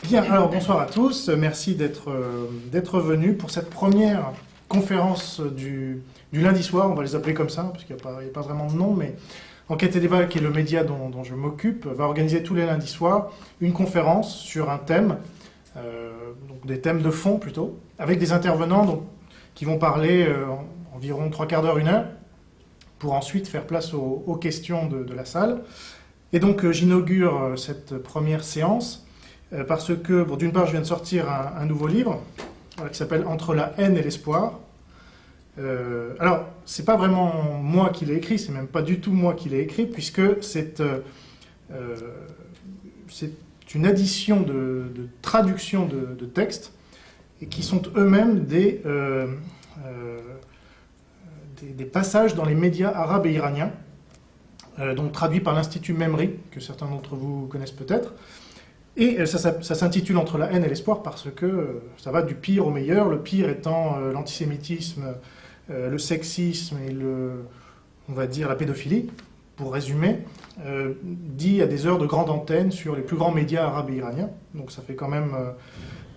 Bien, alors bonsoir à tous, merci d'être venus pour cette première conférence du lundi soir, on va les appeler comme ça, parce qu'il n'y a pas vraiment de nom, mais Enquête et Débat, qui est le média dont je m'occupe, va organiser tous les lundis soirs une conférence sur un thème, donc des thèmes de fond plutôt, avec des intervenants qui vont parler environ 3/4 d'heure, 1 heure, pour ensuite faire place aux questions de la salle. Et donc j'inaugure cette première séance parce que, bon, d'une part, je viens de sortir un nouveau livre qui s'appelle « Entre la haine et l'espoir ». Alors, c'est pas vraiment moi qui l'ai écrit, c'est même pas du tout moi qui l'ai écrit, puisque c'est une addition de traductions de textes, et qui sont eux-mêmes des passages dans les médias arabes et iraniens, donc traduits par l'Institut Memri, que certains d'entre vous connaissent peut-être. Et ça s'intitule « Entre la haine et l'espoir » parce que ça va du pire au meilleur, le pire étant l'antisémitisme, le sexisme et on va dire la pédophilie, pour résumer, dit à des heures de grande antenne sur les plus grands médias arabes et iraniens. Donc ça fait quand même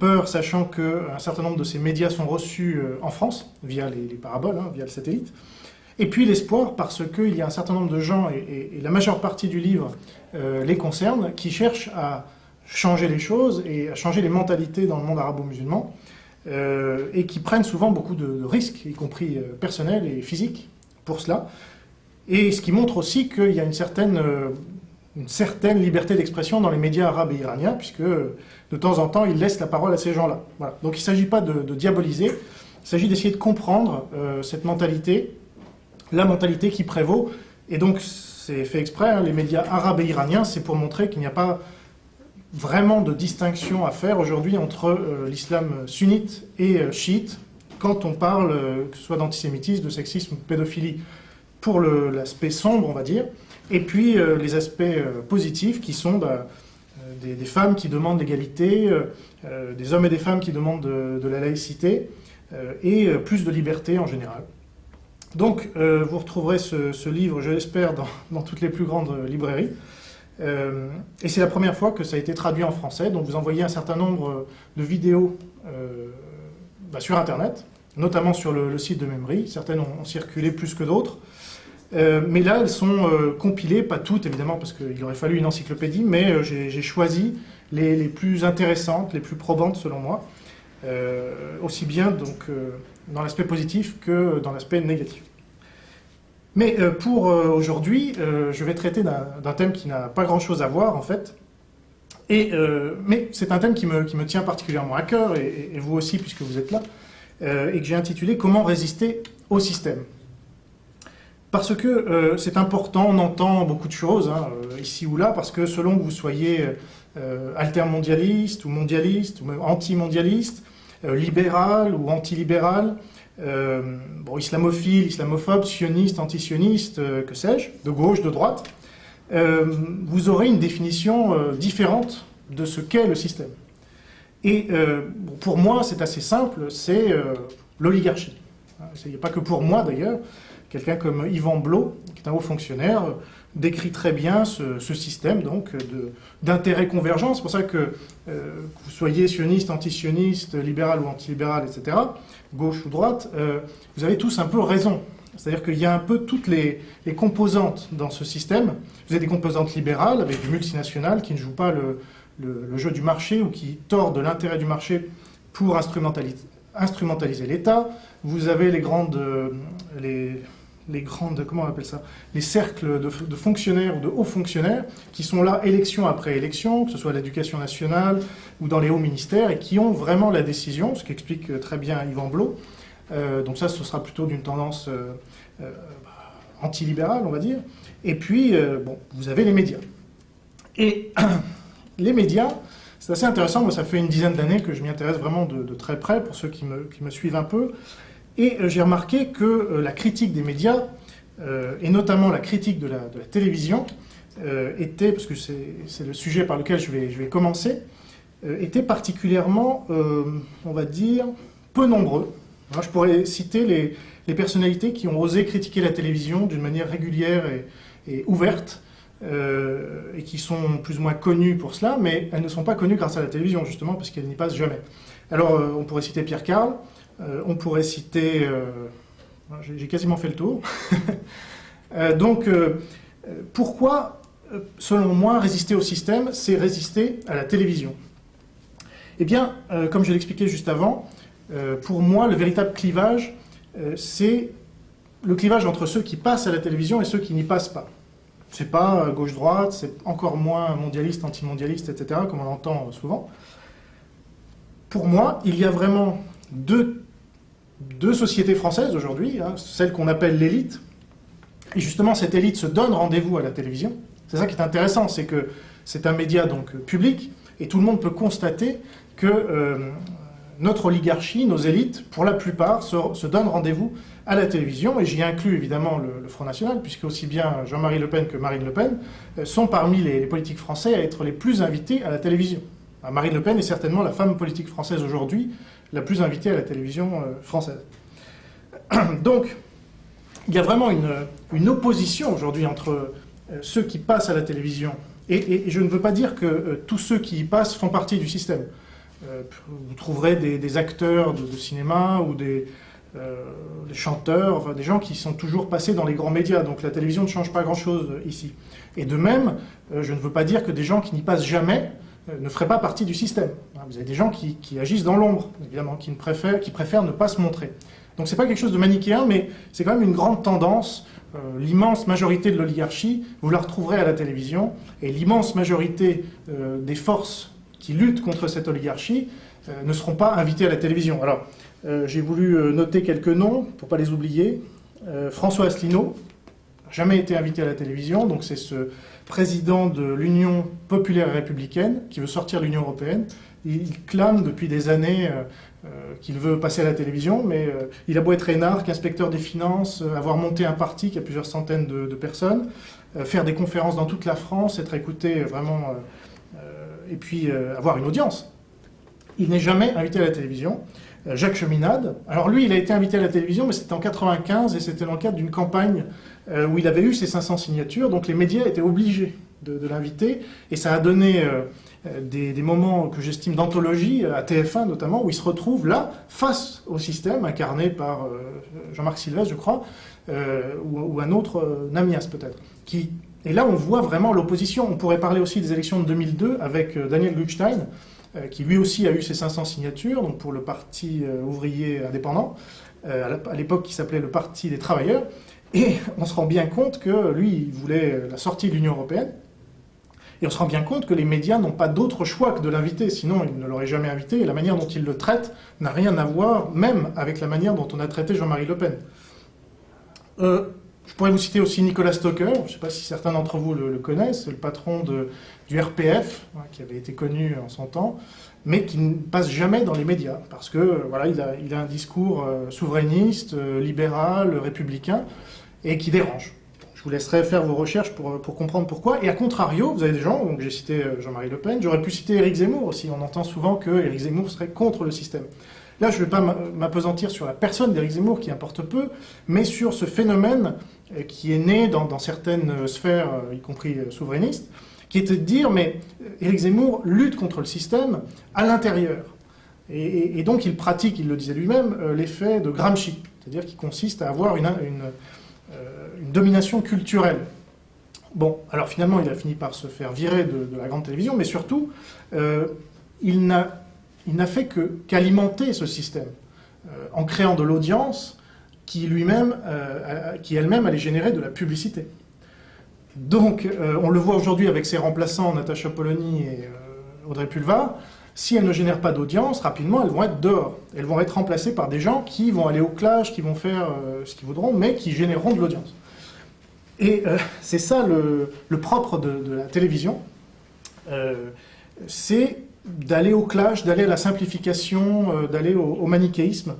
peur, sachant qu'un certain nombre de ces médias sont reçus en France, via les paraboles, via le satellite. Et puis l'espoir, parce qu'il y a un certain nombre de gens, et la majeure partie du livre les concerne, qui cherchent à changer les choses et à changer les mentalités dans le monde arabo-musulman, et qui prennent souvent beaucoup de risques, y compris personnels et physiques, pour cela. Et ce qui montre aussi qu'il y a une certaine liberté d'expression dans les médias arabes et iraniens, puisque de temps en temps, ils laissent la parole à ces gens-là. Voilà. Donc il ne s'agit pas de diaboliser, il s'agit d'essayer de comprendre cette mentalité, la mentalité qui prévaut. Et donc, c'est fait exprès, les médias arabes et iraniens, c'est pour montrer qu'il n'y a pas vraiment de distinction à faire aujourd'hui entre l'islam sunnite et chiite, quand on parle, que ce soit d'antisémitisme, de sexisme, de pédophilie, pour l'aspect sombre, on va dire, et puis les aspects positifs qui sont des femmes qui demandent l'égalité, des hommes et des femmes qui demandent de la laïcité, et plus de liberté en général. Donc, vous retrouverez ce livre, je l'espère, dans toutes les plus grandes librairies. Et c'est la première fois que ça a été traduit en français, donc vous envoyez un certain nombre de vidéos sur Internet, notamment sur le site de Memri. Certaines ont circulé plus que d'autres, mais là elles sont compilées, pas toutes évidemment, parce qu'il aurait fallu une encyclopédie, mais j'ai choisi les plus intéressantes, les plus probantes selon moi, aussi bien donc, dans l'aspect positif que dans l'aspect négatif. Mais pour aujourd'hui, je vais traiter d'un thème qui n'a pas grand-chose à voir, en fait. Mais c'est un thème qui me tient particulièrement à cœur, et vous aussi, puisque vous êtes là, et que j'ai intitulé « Comment résister au système ?» Parce que c'est important, on entend beaucoup de choses, ici ou là, parce que selon que vous soyez altermondialiste, ou mondialiste, ou même anti-mondialiste, libéral ou anti-libéral, islamophile, islamophobe, sioniste, antisioniste, que sais-je, de gauche, de droite, vous aurez une définition différente de ce qu'est le système. Et pour moi, c'est assez simple, c'est l'oligarchie. Il n'y a pas que pour moi d'ailleurs, quelqu'un comme Yvan Blot, qui est un haut fonctionnaire, décrit très bien ce système donc d'intérêts convergents. C'est pour ça que vous soyez sioniste, antisioniste, libéral ou antilibéral, etc., gauche ou droite, vous avez tous un peu raison. C'est-à-dire qu'il y a un peu toutes les composantes dans ce système. Vous avez des composantes libérales avec du multinational qui ne jouent pas le jeu du marché ou qui tordent l'intérêt du marché pour instrumentaliser l'État. Vous avez les grandes, comment on appelle ça, les cercles de fonctionnaires ou de hauts fonctionnaires qui sont là élection après élection, que ce soit à l'éducation nationale ou dans les hauts ministères, et qui ont vraiment la décision, ce qu'explique très bien Yvan Blot. Donc ça, ce sera plutôt d'une tendance antilibérale, on va dire. Et puis, vous avez les médias. Et les médias, c'est assez intéressant, moi ça fait une dizaine d'années que je m'y intéresse vraiment de très près, pour ceux qui me suivent un peu. Et j'ai remarqué que la critique des médias, et notamment la critique de la télévision, était, parce que c'est le sujet par lequel je vais commencer, était particulièrement, on va dire, peu nombreux. Alors, je pourrais citer les personnalités qui ont osé critiquer la télévision d'une manière régulière et ouvertes, et qui sont plus ou moins connues pour cela, mais elles ne sont pas connues grâce à la télévision, justement, parce qu'elles n'y passent jamais. Alors, on pourrait citer Pierre Carl, on pourrait citer... j'ai quasiment fait le tour. Donc, pourquoi, selon moi, résister au système, c'est résister à la télévision? Eh bien, comme je l'expliquais juste avant, pour moi, le véritable clivage, c'est le clivage entre ceux qui passent à la télévision et ceux qui n'y passent pas. C'est pas gauche-droite, c'est encore moins mondialiste, anti-mondialiste, etc., comme on l'entend souvent. Pour moi, il y a vraiment deux sociétés françaises aujourd'hui, hein, celle qu'on appelle l'élite, et justement cette élite se donne rendez-vous à la télévision. C'est ça qui est intéressant, c'est que c'est un média donc public, et tout le monde peut constater que notre oligarchie, nos élites, pour la plupart, se donnent rendez-vous à la télévision, et j'y inclus évidemment le Front National, puisque aussi bien Jean-Marie Le Pen que Marine Le Pen sont parmi les politiques français à être les plus invités à la télévision. Marine Le Pen est certainement la femme politique française aujourd'hui la plus invitée à la télévision française. Donc, il y a vraiment une opposition aujourd'hui entre ceux qui passent à la télévision, et je ne veux pas dire que tous ceux qui y passent font partie du système. Vous trouverez des acteurs de cinéma ou des chanteurs, enfin, des gens qui sont toujours passés dans les grands médias, donc la télévision ne change pas grand-chose ici. Et de même, je ne veux pas dire que des gens qui n'y passent jamais ne feraient pas partie du système. Vous avez des gens qui agissent dans l'ombre, évidemment, qui préfèrent ne pas se montrer. Donc c'est pas quelque chose de manichéen, mais c'est quand même une grande tendance. L'immense majorité de l'oligarchie, vous la retrouverez à la télévision, et l'immense majorité des forces qui luttent contre cette oligarchie ne seront pas invitées à la télévision. Alors, j'ai voulu noter quelques noms, pour ne pas les oublier. François Asselineau, jamais été invité à la télévision, donc c'est ce président de l'Union populaire et républicaine qui veut sortir de l'Union européenne. Il clame depuis des années qu'il veut passer à la télévision, mais il a beau être énarque, inspecteur des finances, avoir monté un parti qui a plusieurs centaines de personnes, faire des conférences dans toute la France, être écouté vraiment, et puis avoir une audience. Il n'est jamais invité à la télévision. Jacques Cheminade, alors lui, il a été invité à la télévision, mais c'était en 1995, et c'était dans le cadre d'une campagne où il avait eu ses 500 signatures, donc les médias étaient obligés de l'inviter, et ça a donné des moments que j'estime d'anthologie, à TF1 notamment, où il se retrouve là, face au système, incarné par Jean-Marc Sylvestre, je crois, ou un autre, Namias peut-être. Et là, on voit vraiment l'opposition. On pourrait parler aussi des élections de 2002 avec Daniel Gluckstein, qui lui aussi a eu ses 500 signatures, donc pour le parti ouvrier indépendant, à l'époque qui s'appelait le Parti des travailleurs. Et on se rend bien compte que lui, il voulait la sortie de l'Union européenne. Et on se rend bien compte que les médias n'ont pas d'autre choix que de l'inviter, sinon ils ne l'auraient jamais invité. Et la manière dont ils le traitent n'a rien à voir, même avec la manière dont on a traité Jean-Marie Le Pen. Je pourrais vous citer aussi Nicolas Stocker, je ne sais pas si certains d'entre vous le connaissent, c'est le patron du RPF, qui avait été connu en son temps, mais qui ne passe jamais dans les médias, parce que voilà, il a un discours souverainiste, libéral, républicain, et qui dérange. Je vous laisserai faire vos recherches pour comprendre pourquoi. Et à contrario, vous avez des gens, donc j'ai cité Jean-Marie Le Pen, j'aurais pu citer Éric Zemmour aussi, on entend souvent que Éric Zemmour serait contre le système. Là, je ne vais pas m'apesantir sur la personne d'Éric Zemmour, qui importe peu, mais sur ce phénomène qui est né dans certaines sphères, y compris souverainistes, qui était de dire, mais Éric Zemmour lutte contre le système à l'intérieur. Et donc il pratique, il le disait lui-même, l'effet de Gramsci, c'est-à-dire qui consiste à avoir une domination culturelle. Bon, alors finalement, il a fini par se faire virer de la grande télévision, mais surtout, il n'a fait qu'alimenter ce système, en créant de l'audience qui elle-même allait générer de la publicité. Donc, on le voit aujourd'hui avec ses remplaçants, Natacha Polony et Audrey Pulvar, si elles ne génèrent pas d'audience, rapidement, elles vont être dehors. Elles vont être remplacées par des gens qui vont aller au clash, qui vont faire ce qu'ils voudront, mais qui généreront de l'audience. Et c'est ça le propre de la télévision, c'est d'aller au clash, d'aller à la simplification, d'aller au manichéisme.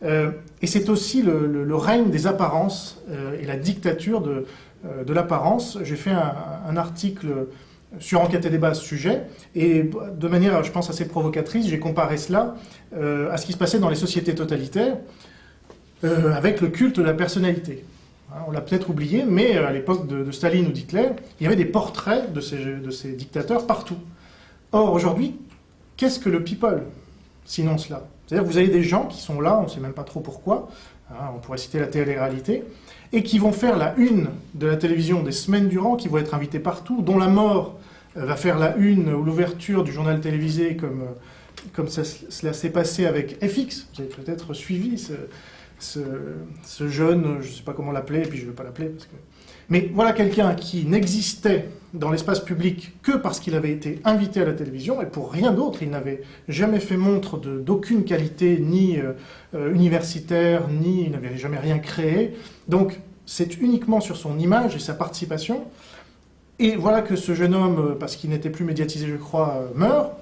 Et c'est aussi le règne des apparences et la dictature de l'apparence. J'ai fait un article sur Enquête et débat à ce sujet, et de manière, je pense, assez provocatrice, j'ai comparé cela à ce qui se passait dans les sociétés totalitaires avec le culte de la personnalité. Hein, on l'a peut-être oublié, mais à l'époque de Staline ou d'Hitler, il y avait des portraits de ces dictateurs partout. Or, aujourd'hui, qu'est-ce que le people, sinon cela? C'est-à-dire que vous avez des gens qui sont là, on ne sait même pas trop pourquoi, hein, on pourrait citer la télé-réalité, et qui vont faire la une de la télévision des semaines durant, qui vont être invités partout, dont la mort va faire la une ou l'ouverture du journal télévisé, comme cela s'est passé avec FX. Vous avez peut-être suivi ce jeune, je ne sais pas comment l'appeler, et puis je ne vais pas l'appeler, parce que... Mais voilà quelqu'un qui n'existait dans l'espace public que parce qu'il avait été invité à la télévision, et pour rien d'autre. Il n'avait jamais fait montre d'aucune qualité, ni universitaire, ni il n'avait jamais rien créé. Donc c'est uniquement sur son image et sa participation. Et voilà que ce jeune homme, parce qu'il n'était plus médiatisé, je crois, meurt.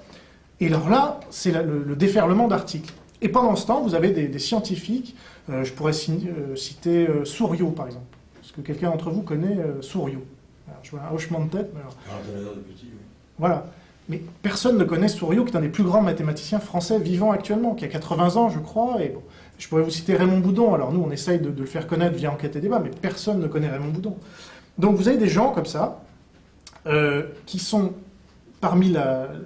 Et alors là, c'est le déferlement d'articles. Et pendant ce temps, vous avez des scientifiques, je pourrais citer Souriau, par exemple. Est-ce que quelqu'un d'entre vous connaît Souriau? Alors, je vois un hochement de tête. Mais alors... de petit, oui. Voilà. Mais personne ne connaît Souriau, qui est un des plus grands mathématiciens français vivants actuellement, qui a 80 ans, je crois. Et bon, je pourrais vous citer Raymond Boudon. Alors nous, on essaye de le faire connaître via enquête et débat, mais personne ne connaît Raymond Boudon. Donc vous avez des gens comme ça, qui sont parmi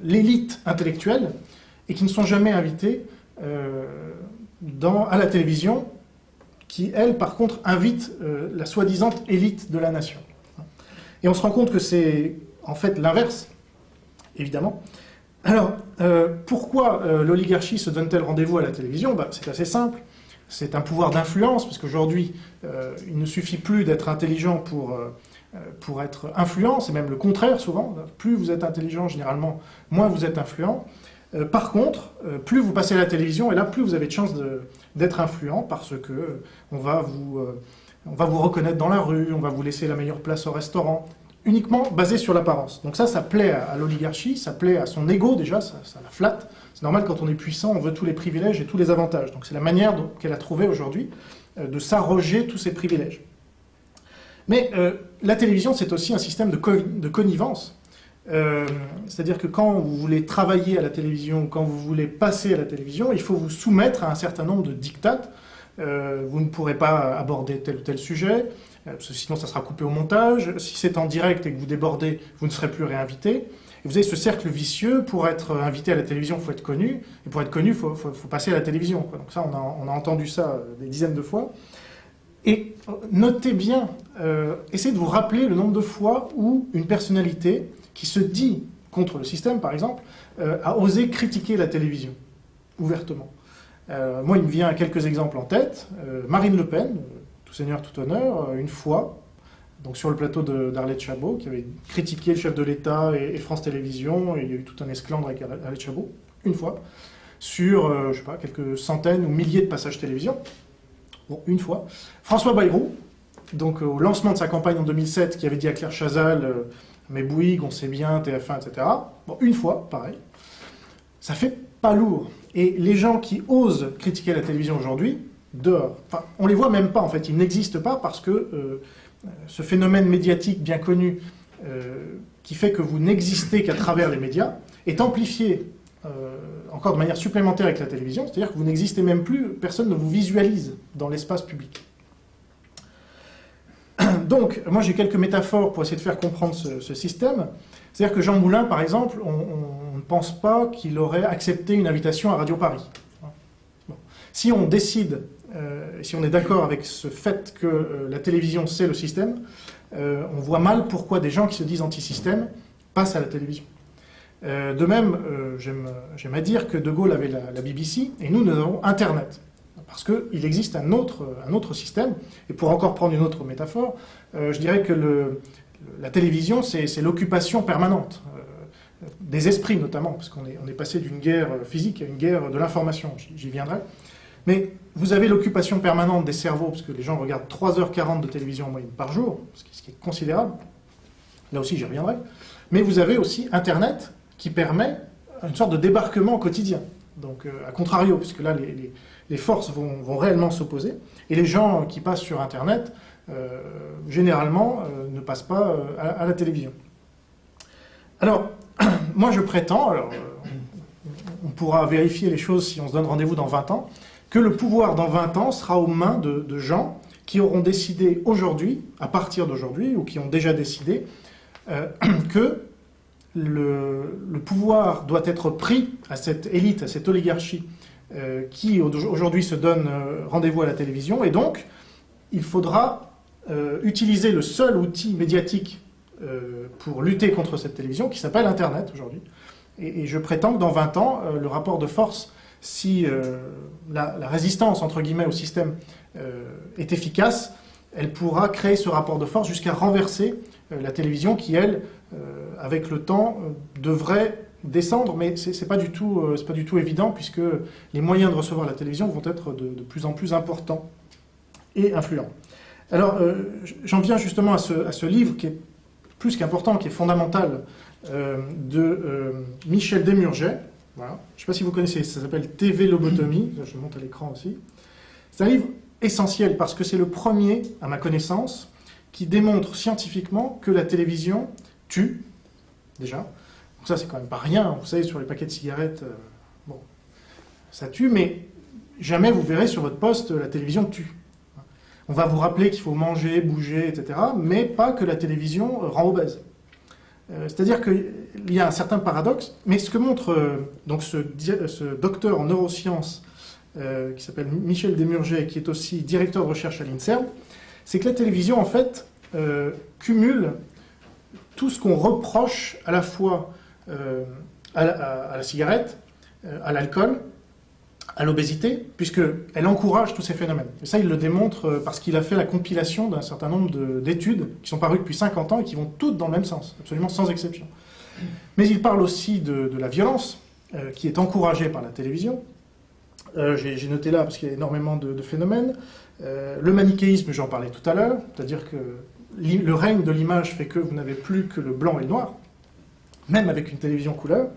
l'élite intellectuelle, et qui ne sont jamais invités à la télévision, qui, elle, par contre, invite la soi-disant élite de la nation. Et on se rend compte que c'est, en fait, l'inverse, évidemment. Alors, pourquoi l'oligarchie se donne-t-elle rendez-vous à la télévision? C'est assez simple. C'est un pouvoir d'influence, parce qu'aujourd'hui, il ne suffit plus d'être intelligent pour être influent, c'est même le contraire, souvent. Plus vous êtes intelligent, généralement, moins vous êtes influent. Par contre, plus vous passez à la télévision, et là, plus vous avez de chances d'être influent, parce que on va vous reconnaître dans la rue, on va vous laisser la meilleure place au restaurant, uniquement basé sur l'apparence. Donc ça plaît à l'oligarchie, ça plaît à son ego déjà, ça la flatte. C'est normal, quand on est puissant, on veut tous les privilèges et tous les avantages. Donc c'est la manière qu'elle a trouvée aujourd'hui de s'arroger tous ces privilèges. Mais la télévision, c'est aussi un système de connivence. C'est-à-dire que quand vous voulez travailler à la télévision, quand vous voulez passer à la télévision, il faut vous soumettre à un certain nombre de dictates. Vous ne pourrez pas aborder tel ou tel sujet, parce que sinon ça sera coupé au montage. Si c'est en direct et que vous débordez, vous ne serez plus réinvité. Et vous avez ce cercle vicieux. Pour être invité à la télévision, il faut être connu. Et pour être connu, il faut passer à la télévision. Donc ça, on a entendu ça des dizaines de fois. Et notez bien, essayez de vous rappeler le nombre de fois où une personnalité qui se dit contre le système, par exemple, a osé critiquer la télévision, ouvertement. Moi, il me vient quelques exemples en tête. Marine Le Pen, tout seigneur, tout honneur, une fois, donc sur le plateau d'Arlette Chabot, qui avait critiqué le chef de l'État et France Télévisions, et il y a eu tout un esclandre avec Arlette Chabot, une fois, sur, je sais pas, quelques centaines ou milliers de passages télévision. Bon, une fois. François Bayrou, donc au lancement de sa campagne en 2007, qui avait dit à Claire Chazal mais Bouygues, on sait bien, TF1, etc. Bon, une fois, pareil. Ça fait pas lourd. Et les gens qui osent critiquer la télévision aujourd'hui, dehors. Enfin, on les voit même pas, en fait. Ils n'existent pas parce que ce phénomène médiatique bien connu, qui fait que vous n'existez qu'à travers les médias, est amplifié encore de manière supplémentaire avec la télévision. C'est-à-dire que vous n'existez même plus, personne ne vous visualise dans l'espace public. Donc, moi j'ai quelques métaphores pour essayer de faire comprendre ce système. C'est-à-dire que Jean Moulin, par exemple, on ne pense pas qu'il aurait accepté une invitation à Radio Paris. Bon. Si on décide, si on est d'accord avec ce fait que la télévision c'est le système, on voit mal pourquoi des gens qui se disent anti-système passent à la télévision. De même, j'aime à dire que De Gaulle avait la BBC, et nous avons Internet. Parce qu'il existe un autre système, et pour encore prendre une autre métaphore, je dirais que la télévision, c'est l'occupation permanente, des esprits notamment, parce qu'on est passé d'une guerre physique à une guerre de l'information, j'y viendrai. Mais vous avez l'occupation permanente des cerveaux, parce que les gens regardent 3h40 de télévision en moyenne par jour, ce qui est considérable, là aussi j'y reviendrai. Mais vous avez aussi Internet, qui permet une sorte de débarquement au quotidien. Donc, à contrario, puisque là, les forces vont réellement s'opposer, et les gens qui passent sur Internet, généralement, ne passent pas à la télévision. Alors, moi je prétends, on pourra vérifier les choses si on se donne rendez-vous dans 20 ans, que le pouvoir dans 20 ans sera aux mains de gens qui auront décidé aujourd'hui, à partir d'aujourd'hui, ou qui ont déjà décidé, que le pouvoir doit être pris à cette élite, à cette oligarchie, qui aujourd'hui se donne rendez-vous à la télévision, et donc il faudra utiliser le seul outil médiatique pour lutter contre cette télévision, qui s'appelle Internet aujourd'hui. Et je prétends que dans 20 ans, le rapport de force, si la résistance, entre guillemets, au système est efficace, elle pourra créer ce rapport de force jusqu'à renverser la télévision qui, elle, avec le temps, devrait descendre, mais c'est pas du tout évident, puisque les moyens de recevoir la télévision vont être de plus en plus importants et influents. Alors, j'en viens justement à ce livre qui est plus qu'important, qui est fondamental, de Michel Desmurget. Voilà. Je ne sais pas si vous connaissez, ça s'appelle TV Lobotomie, je le montre à l'écran aussi. C'est un livre essentiel parce que c'est le premier, à ma connaissance, qui démontre scientifiquement que la télévision tue, déjà. Donc ça, c'est quand même pas rien. Vous savez, sur les paquets de cigarettes, bon, ça tue, mais jamais vous verrez sur votre poste la télévision tue. On va vous rappeler qu'il faut manger, bouger, etc., mais pas que la télévision rend obèse. C'est-à-dire qu'il y a un certain paradoxe, mais ce que montre donc ce docteur en neurosciences qui s'appelle Michel Desmurget, qui est aussi directeur de recherche à l'INSERM, c'est que la télévision, en fait, cumule tout ce qu'on reproche à la fois à la cigarette, à l'alcool, à l'obésité, puisqu'elle encourage tous ces phénomènes. Et ça, il le démontre parce qu'il a fait la compilation d'un certain nombre d'études qui sont parues depuis 50 ans et qui vont toutes dans le même sens, absolument sans exception. Mais il parle aussi de la violence, qui est encouragée par la télévision. J'ai noté là, parce qu'il y a énormément de phénomènes. Le manichéisme, j'en parlais tout à l'heure, c'est-à-dire que le règne de l'image fait que vous n'avez plus que le blanc et le noir, même avec une télévision couleur.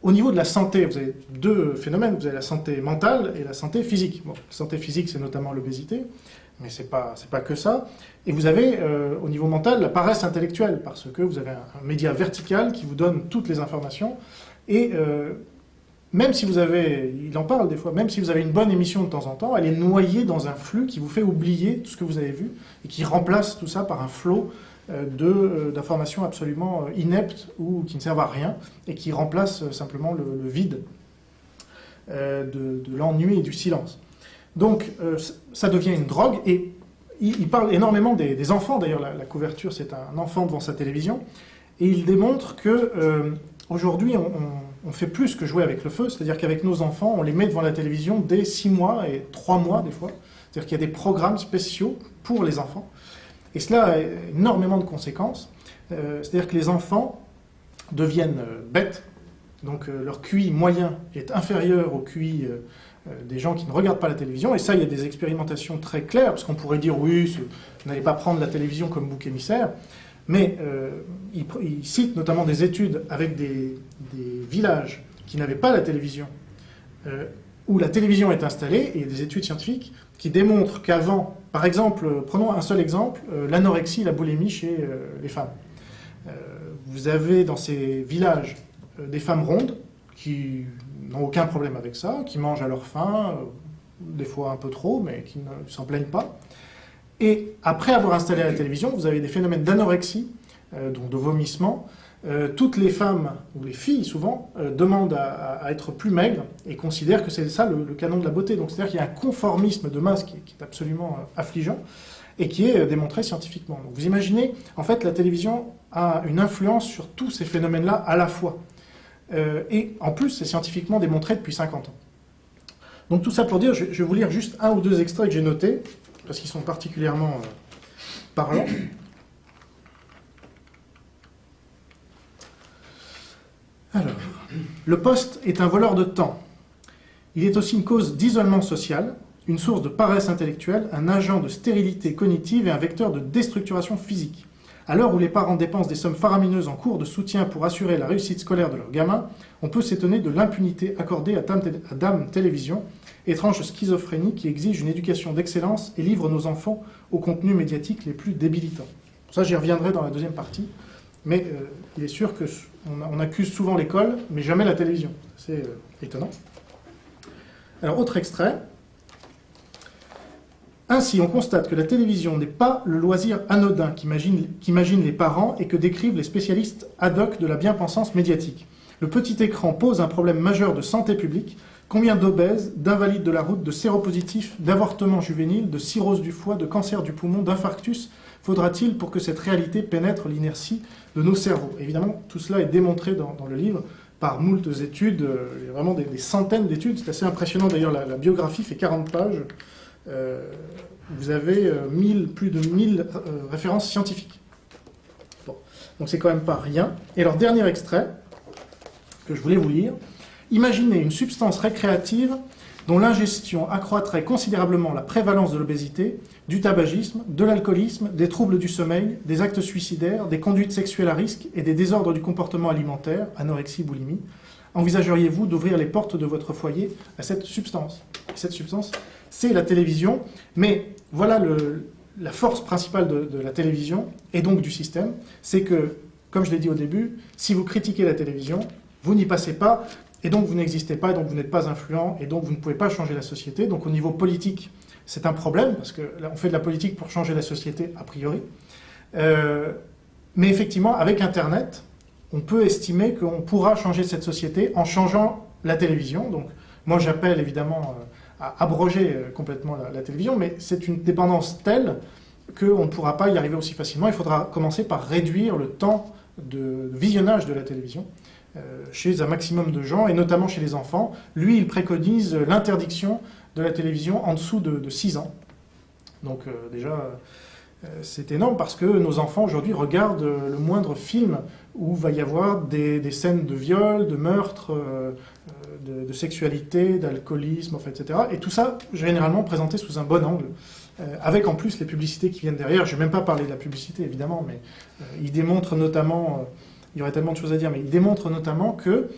Au niveau de la santé, vous avez deux phénomènes. Vous avez la santé mentale et la santé physique. Bon, la santé physique, c'est notamment l'obésité, mais c'est pas que ça. Et vous avez, au niveau mental, la paresse intellectuelle, parce que vous avez un média vertical qui vous donne toutes les informations. Et même si vous avez, il en parle des fois, même si vous avez une bonne émission de temps en temps, elle est noyée dans un flux qui vous fait oublier tout ce que vous avez vu et qui remplace tout ça par un flot d'informations absolument ineptes ou qui ne servent à rien et qui remplacent simplement le vide de l'ennui et du silence. Donc ça devient une drogue et il parle énormément des enfants. D'ailleurs, la couverture, c'est un enfant devant sa télévision et il démontre que aujourd'hui, on fait plus que jouer avec le feu, c'est-à-dire qu'avec nos enfants, on les met devant la télévision dès 6 mois et 3 mois des fois. C'est-à-dire qu'il y a des programmes spéciaux pour les enfants. Et cela a énormément de conséquences. C'est-à-dire que les enfants deviennent bêtes, donc leur QI moyen est inférieur au QI des gens qui ne regardent pas la télévision. Et ça, il y a des expérimentations très claires, parce qu'on pourrait dire, oui, vous n'allez pas prendre la télévision comme bouc émissaire. Mais il cite notamment des études avec des villages qui n'avaient pas la télévision, où la télévision est installée, et des études scientifiques qui démontrent qu'avant, par exemple, prenons un seul exemple, l'anorexie, la boulimie chez les femmes. Vous avez dans ces villages des femmes rondes qui n'ont aucun problème avec ça, qui mangent à leur faim, des fois un peu trop, mais qui ne s'en plaignent pas. Et après avoir installé la télévision, vous avez des phénomènes d'anorexie, donc de vomissement. Toutes les femmes, ou les filles souvent, demandent à être plus maigres et considèrent que c'est ça le canon de la beauté. Donc c'est-à-dire qu'il y a un conformisme de masse qui est absolument affligeant et qui est démontré scientifiquement. Donc vous imaginez, en fait, la télévision a une influence sur tous ces phénomènes-là à la fois. Et en plus, c'est scientifiquement démontré depuis 50 ans. Donc tout ça pour dire, je vais vous lire juste un ou deux extraits que j'ai notés, parce qu'ils sont particulièrement parlants. Alors, le poste est un voleur de temps. Il est aussi une cause d'isolement social, une source de paresse intellectuelle, un agent de stérilité cognitive et un vecteur de déstructuration physique. À l'heure où les parents dépensent des sommes faramineuses en cours de soutien pour assurer la réussite scolaire de leurs gamins, on peut s'étonner de l'impunité accordée à Dame Télévision, étrange schizophrénie qui exige une éducation d'excellence et livre nos enfants aux contenus médiatiques les plus débilitants. Ça, j'y reviendrai dans la deuxième partie, mais il est sûr qu'on accuse souvent l'école, mais jamais la télévision. C'est étonnant. Alors, autre extrait. Ainsi, on constate que la télévision n'est pas le loisir anodin qu'imaginent les parents et que décrivent les spécialistes ad hoc de la bien-pensance médiatique. Le petit écran pose un problème majeur de santé publique. Combien d'obèses, d'invalides de la route, de séropositifs, d'avortements juvéniles, de cirrhose du foie, de cancer du poumon, d'infarctus faudra-t-il pour que cette réalité pénètre l'inertie de nos cerveaux? Évidemment, tout cela est démontré dans le livre par moult études, il y a vraiment des centaines d'études. C'est assez impressionnant, d'ailleurs, la biographie fait 40 pages. Vous avez plus de 1000 références scientifiques. Bon. Donc c'est quand même pas rien. Et alors, dernier extrait que je voulais vous lire. Imaginez une substance récréative dont l'ingestion accroîtrait considérablement la prévalence de l'obésité, du tabagisme, de l'alcoolisme, des troubles du sommeil, des actes suicidaires, des conduites sexuelles à risque et des désordres du comportement alimentaire, anorexie, boulimie. Envisageriez-vous d'ouvrir les portes de votre foyer à cette substance? Cette substance, c'est la télévision, mais voilà la force principale de la télévision et donc du système, c'est que, comme je l'ai dit au début, si vous critiquez la télévision, vous n'y passez pas, et donc vous n'existez pas, et donc vous n'êtes pas influent, et donc vous ne pouvez pas changer la société. Donc au niveau politique, c'est un problème, parce que là, on fait de la politique pour changer la société, a priori. Mais effectivement, avec Internet, on peut estimer qu'on pourra changer cette société en changeant la télévision. Donc moi, j'appelle évidemment à abroger complètement la télévision, mais c'est une dépendance telle qu'on ne pourra pas y arriver aussi facilement. Il faudra commencer par réduire le temps de visionnage de la télévision chez un maximum de gens, et notamment chez les enfants. Lui, il préconise l'interdiction de la télévision en dessous de 6 ans. Donc déjà, c'est énorme, parce que nos enfants aujourd'hui regardent le moindre film où va y avoir des scènes de viol, de meurtre, de sexualité, d'alcoolisme, enfin, etc. Et tout ça, généralement, présenté sous un bon angle. Avec en plus les publicités qui viennent derrière. Je ne vais même pas parler de la publicité, évidemment, mais il démontre notamment... il y aurait tellement de choses à dire, mais il démontre notamment que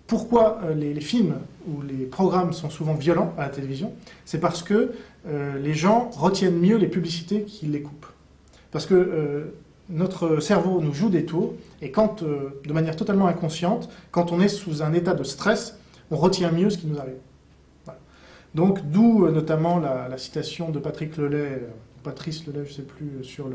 pourquoi les films ou les programmes sont souvent violents à la télévision, c'est parce que les gens retiennent mieux les publicités qu'ils les coupent. Parce que notre cerveau nous joue des tours, et quand, de manière totalement inconsciente, quand on est sous un état de stress, on retient mieux ce qui nous arrive. Voilà. Donc, d'où notamment la citation de Patrice Lelay, je ne sais plus, sur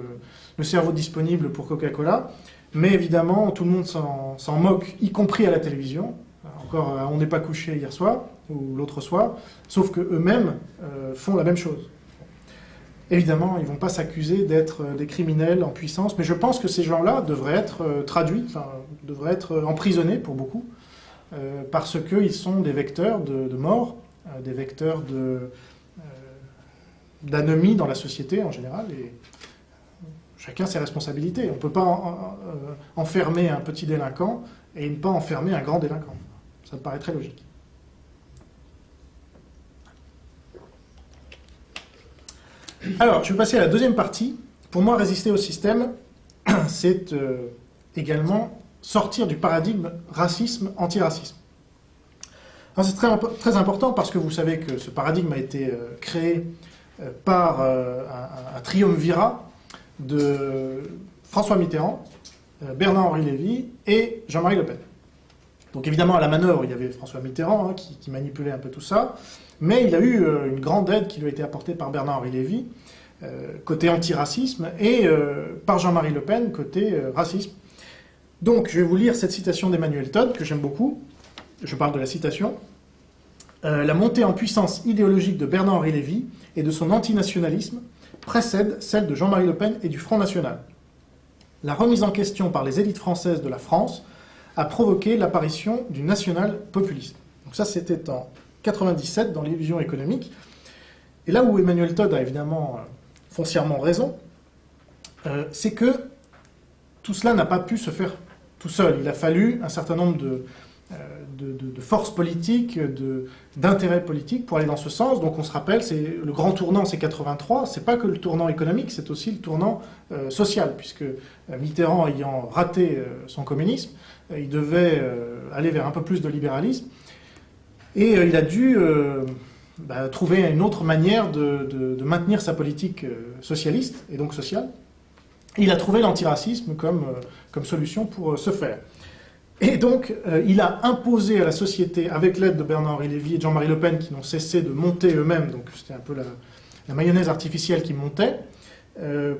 le cerveau disponible pour Coca-Cola. Mais évidemment, tout le monde s'en moque, y compris à la télévision. Encore, on n'est pas couché hier soir, ou l'autre soir, sauf qu'eux-mêmes font la même chose. Évidemment, ils ne vont pas s'accuser d'être des criminels en puissance, mais je pense que ces gens-là devraient être traduits, devraient être emprisonnés pour beaucoup, parce qu'ils sont des vecteurs de mort, des vecteurs d'anomie dans la société en général, et chacun ses responsabilités. On ne peut pas enfermer un petit délinquant et ne pas enfermer un grand délinquant. Ça me paraît très logique. Alors, je vais passer à la deuxième partie. Pour moi, résister au système, c'est également sortir du paradigme racisme-antiracisme. C'est très important, parce que vous savez que ce paradigme a été créé par un triumvirat de François Mitterrand, Bernard-Henri Lévy et Jean-Marie Le Pen. Donc évidemment, à la manœuvre, il y avait François Mitterrand qui manipulait un peu tout ça, mais il a eu une grande aide qui lui a été apportée par Bernard-Henri Lévy, côté antiracisme, et par Jean-Marie Le Pen, côté racisme. Donc je vais vous lire cette citation d'Emmanuel Todd, que j'aime beaucoup. Je parle de la citation. La montée en puissance idéologique de Bernard-Henri Lévy et de son antinationalisme précède celle de Jean-Marie Le Pen et du Front National. La remise en question par les élites françaises de la France a provoqué l'apparition du national-populisme. Donc ça, c'était en 1997, dans l'illusion économique. Et là où Emmanuel Todd a évidemment foncièrement raison, c'est que tout cela n'a pas pu se faire tout seul. Il a fallu un certain nombre de forces politiques, d'intérêts politiques pour aller dans ce sens. Donc on se rappelle, le grand tournant, c'est 83. C'est pas que le tournant économique, c'est aussi le tournant social, puisque Mitterrand ayant raté son communisme, il devait aller vers un peu plus de libéralisme, et il a dû trouver une autre manière de maintenir sa politique socialiste, et donc sociale. Et il a trouvé l'antiracisme comme solution pour ce faire. Et donc, il a imposé à la société, avec l'aide de Bernard-Henri Lévy et de Jean-Marie Le Pen, qui n'ont cessé de monter eux-mêmes, donc c'était un peu la mayonnaise artificielle qui montait,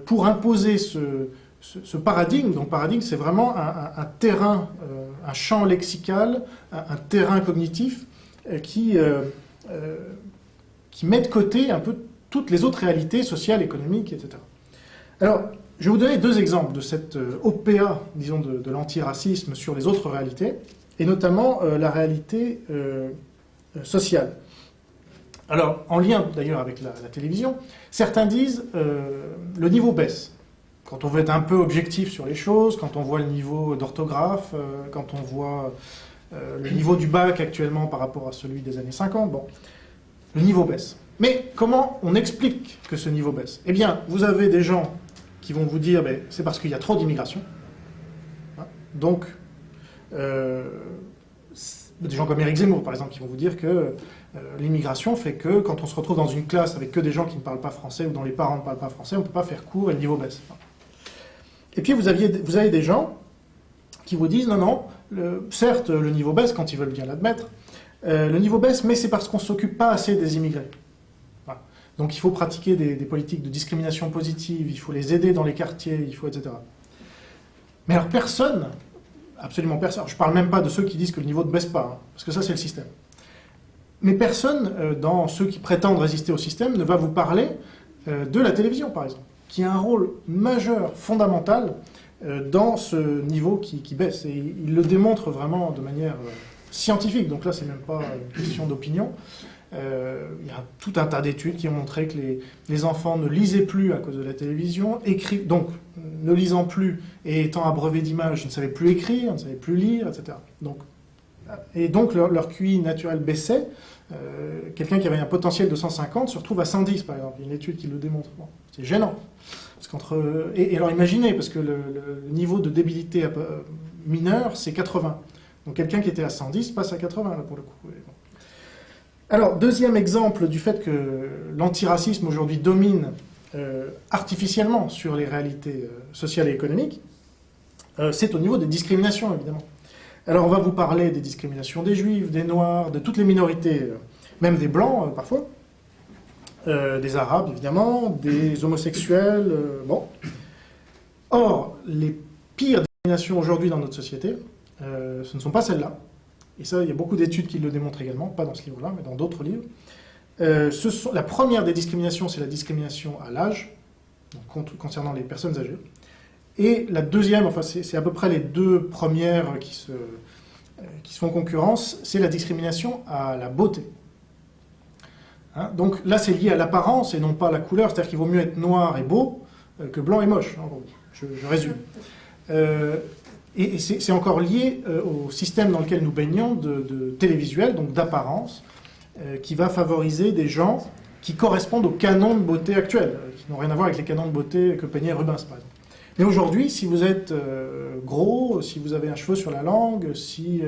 pour imposer ce paradigme. Donc paradigme, c'est vraiment un terrain, un champ lexical, un terrain cognitif qui met de côté un peu toutes les autres réalités sociales, économiques, etc. Alors, je vais vous donner deux exemples de cette OPA, disons, de l'antiracisme sur les autres réalités, et notamment la réalité sociale. Alors, en lien d'ailleurs avec la télévision, certains disent le niveau baisse. Quand on veut être un peu objectif sur les choses, quand on voit le niveau d'orthographe, quand on voit le niveau du bac actuellement par rapport à celui des années 50, bon, le niveau baisse. Mais comment on explique que ce niveau baisse? Eh bien, vous avez des gens qui vont vous dire ben, c'est parce qu'il y a trop d'immigration. Hein, donc, des gens comme Éric Zemmour, par exemple, qui vont vous dire que l'immigration fait que quand on se retrouve dans une classe avec que des gens qui ne parlent pas français ou dont les parents ne parlent pas français, on ne peut pas faire cours et le niveau baisse. Et puis vous avez des gens qui vous disent non, certes le niveau baisse quand ils veulent bien l'admettre, le niveau baisse, mais c'est parce qu'on ne s'occupe pas assez des immigrés. Voilà. Donc il faut pratiquer des politiques de discrimination positive, il faut les aider dans les quartiers, il faut etc. Mais alors personne, absolument personne, je ne parle même pas de ceux qui disent que le niveau ne baisse pas, hein, parce que ça c'est le système. Mais personne, dans ceux qui prétendent résister au système, ne va vous parler de la télévision, par exemple, qui a un rôle majeur, fondamental, dans ce niveau qui baisse. Et il le démontre vraiment de manière scientifique, donc là, c'est même pas une question d'opinion. Il y a tout un tas d'études qui ont montré que les enfants ne lisaient plus à cause de la télévision, donc ne lisant plus et étant abreuvés d'images, ne savaient plus écrire, ne savaient plus lire, etc. Donc leur QI naturel baissait. Quelqu'un qui avait un potentiel de 150 se retrouve à 110, par exemple. Il y a une étude qui le démontre. Bon, c'est gênant. Parce et alors imaginez, parce que le niveau de débilité mineure, c'est 80. Donc quelqu'un qui était à 110 passe à 80, là, pour le coup. Bon. Alors, deuxième exemple du fait que l'antiracisme aujourd'hui domine artificiellement sur les réalités sociales et économiques, c'est au niveau des discriminations, évidemment. Alors on va vous parler des discriminations des juifs, des noirs, de toutes les minorités, même des blancs parfois, des arabes évidemment, des homosexuels, bon. Or, les pires discriminations aujourd'hui dans notre société, ce ne sont pas celles-là. Et ça, il y a beaucoup d'études qui le démontrent également, pas dans ce livre-là, mais dans d'autres livres. La première des discriminations, c'est la discrimination à l'âge, concernant les personnes âgées. Et la deuxième, enfin c'est à peu près les deux premières qui se font concurrence, c'est la discrimination à la beauté. Hein, donc là c'est lié à l'apparence et non pas à la couleur, c'est-à-dire qu'il vaut mieux être noir et beau que blanc et moche, en gros. Je résume. Et c'est encore lié au système dans lequel nous baignons de télévisuel, donc d'apparence, qui va favoriser des gens qui correspondent aux canons de beauté actuels, qui n'ont rien à voir avec les canons de beauté que peignait Rubens, par exemple. Mais aujourd'hui, si vous êtes gros, si vous avez un cheveu sur la langue, si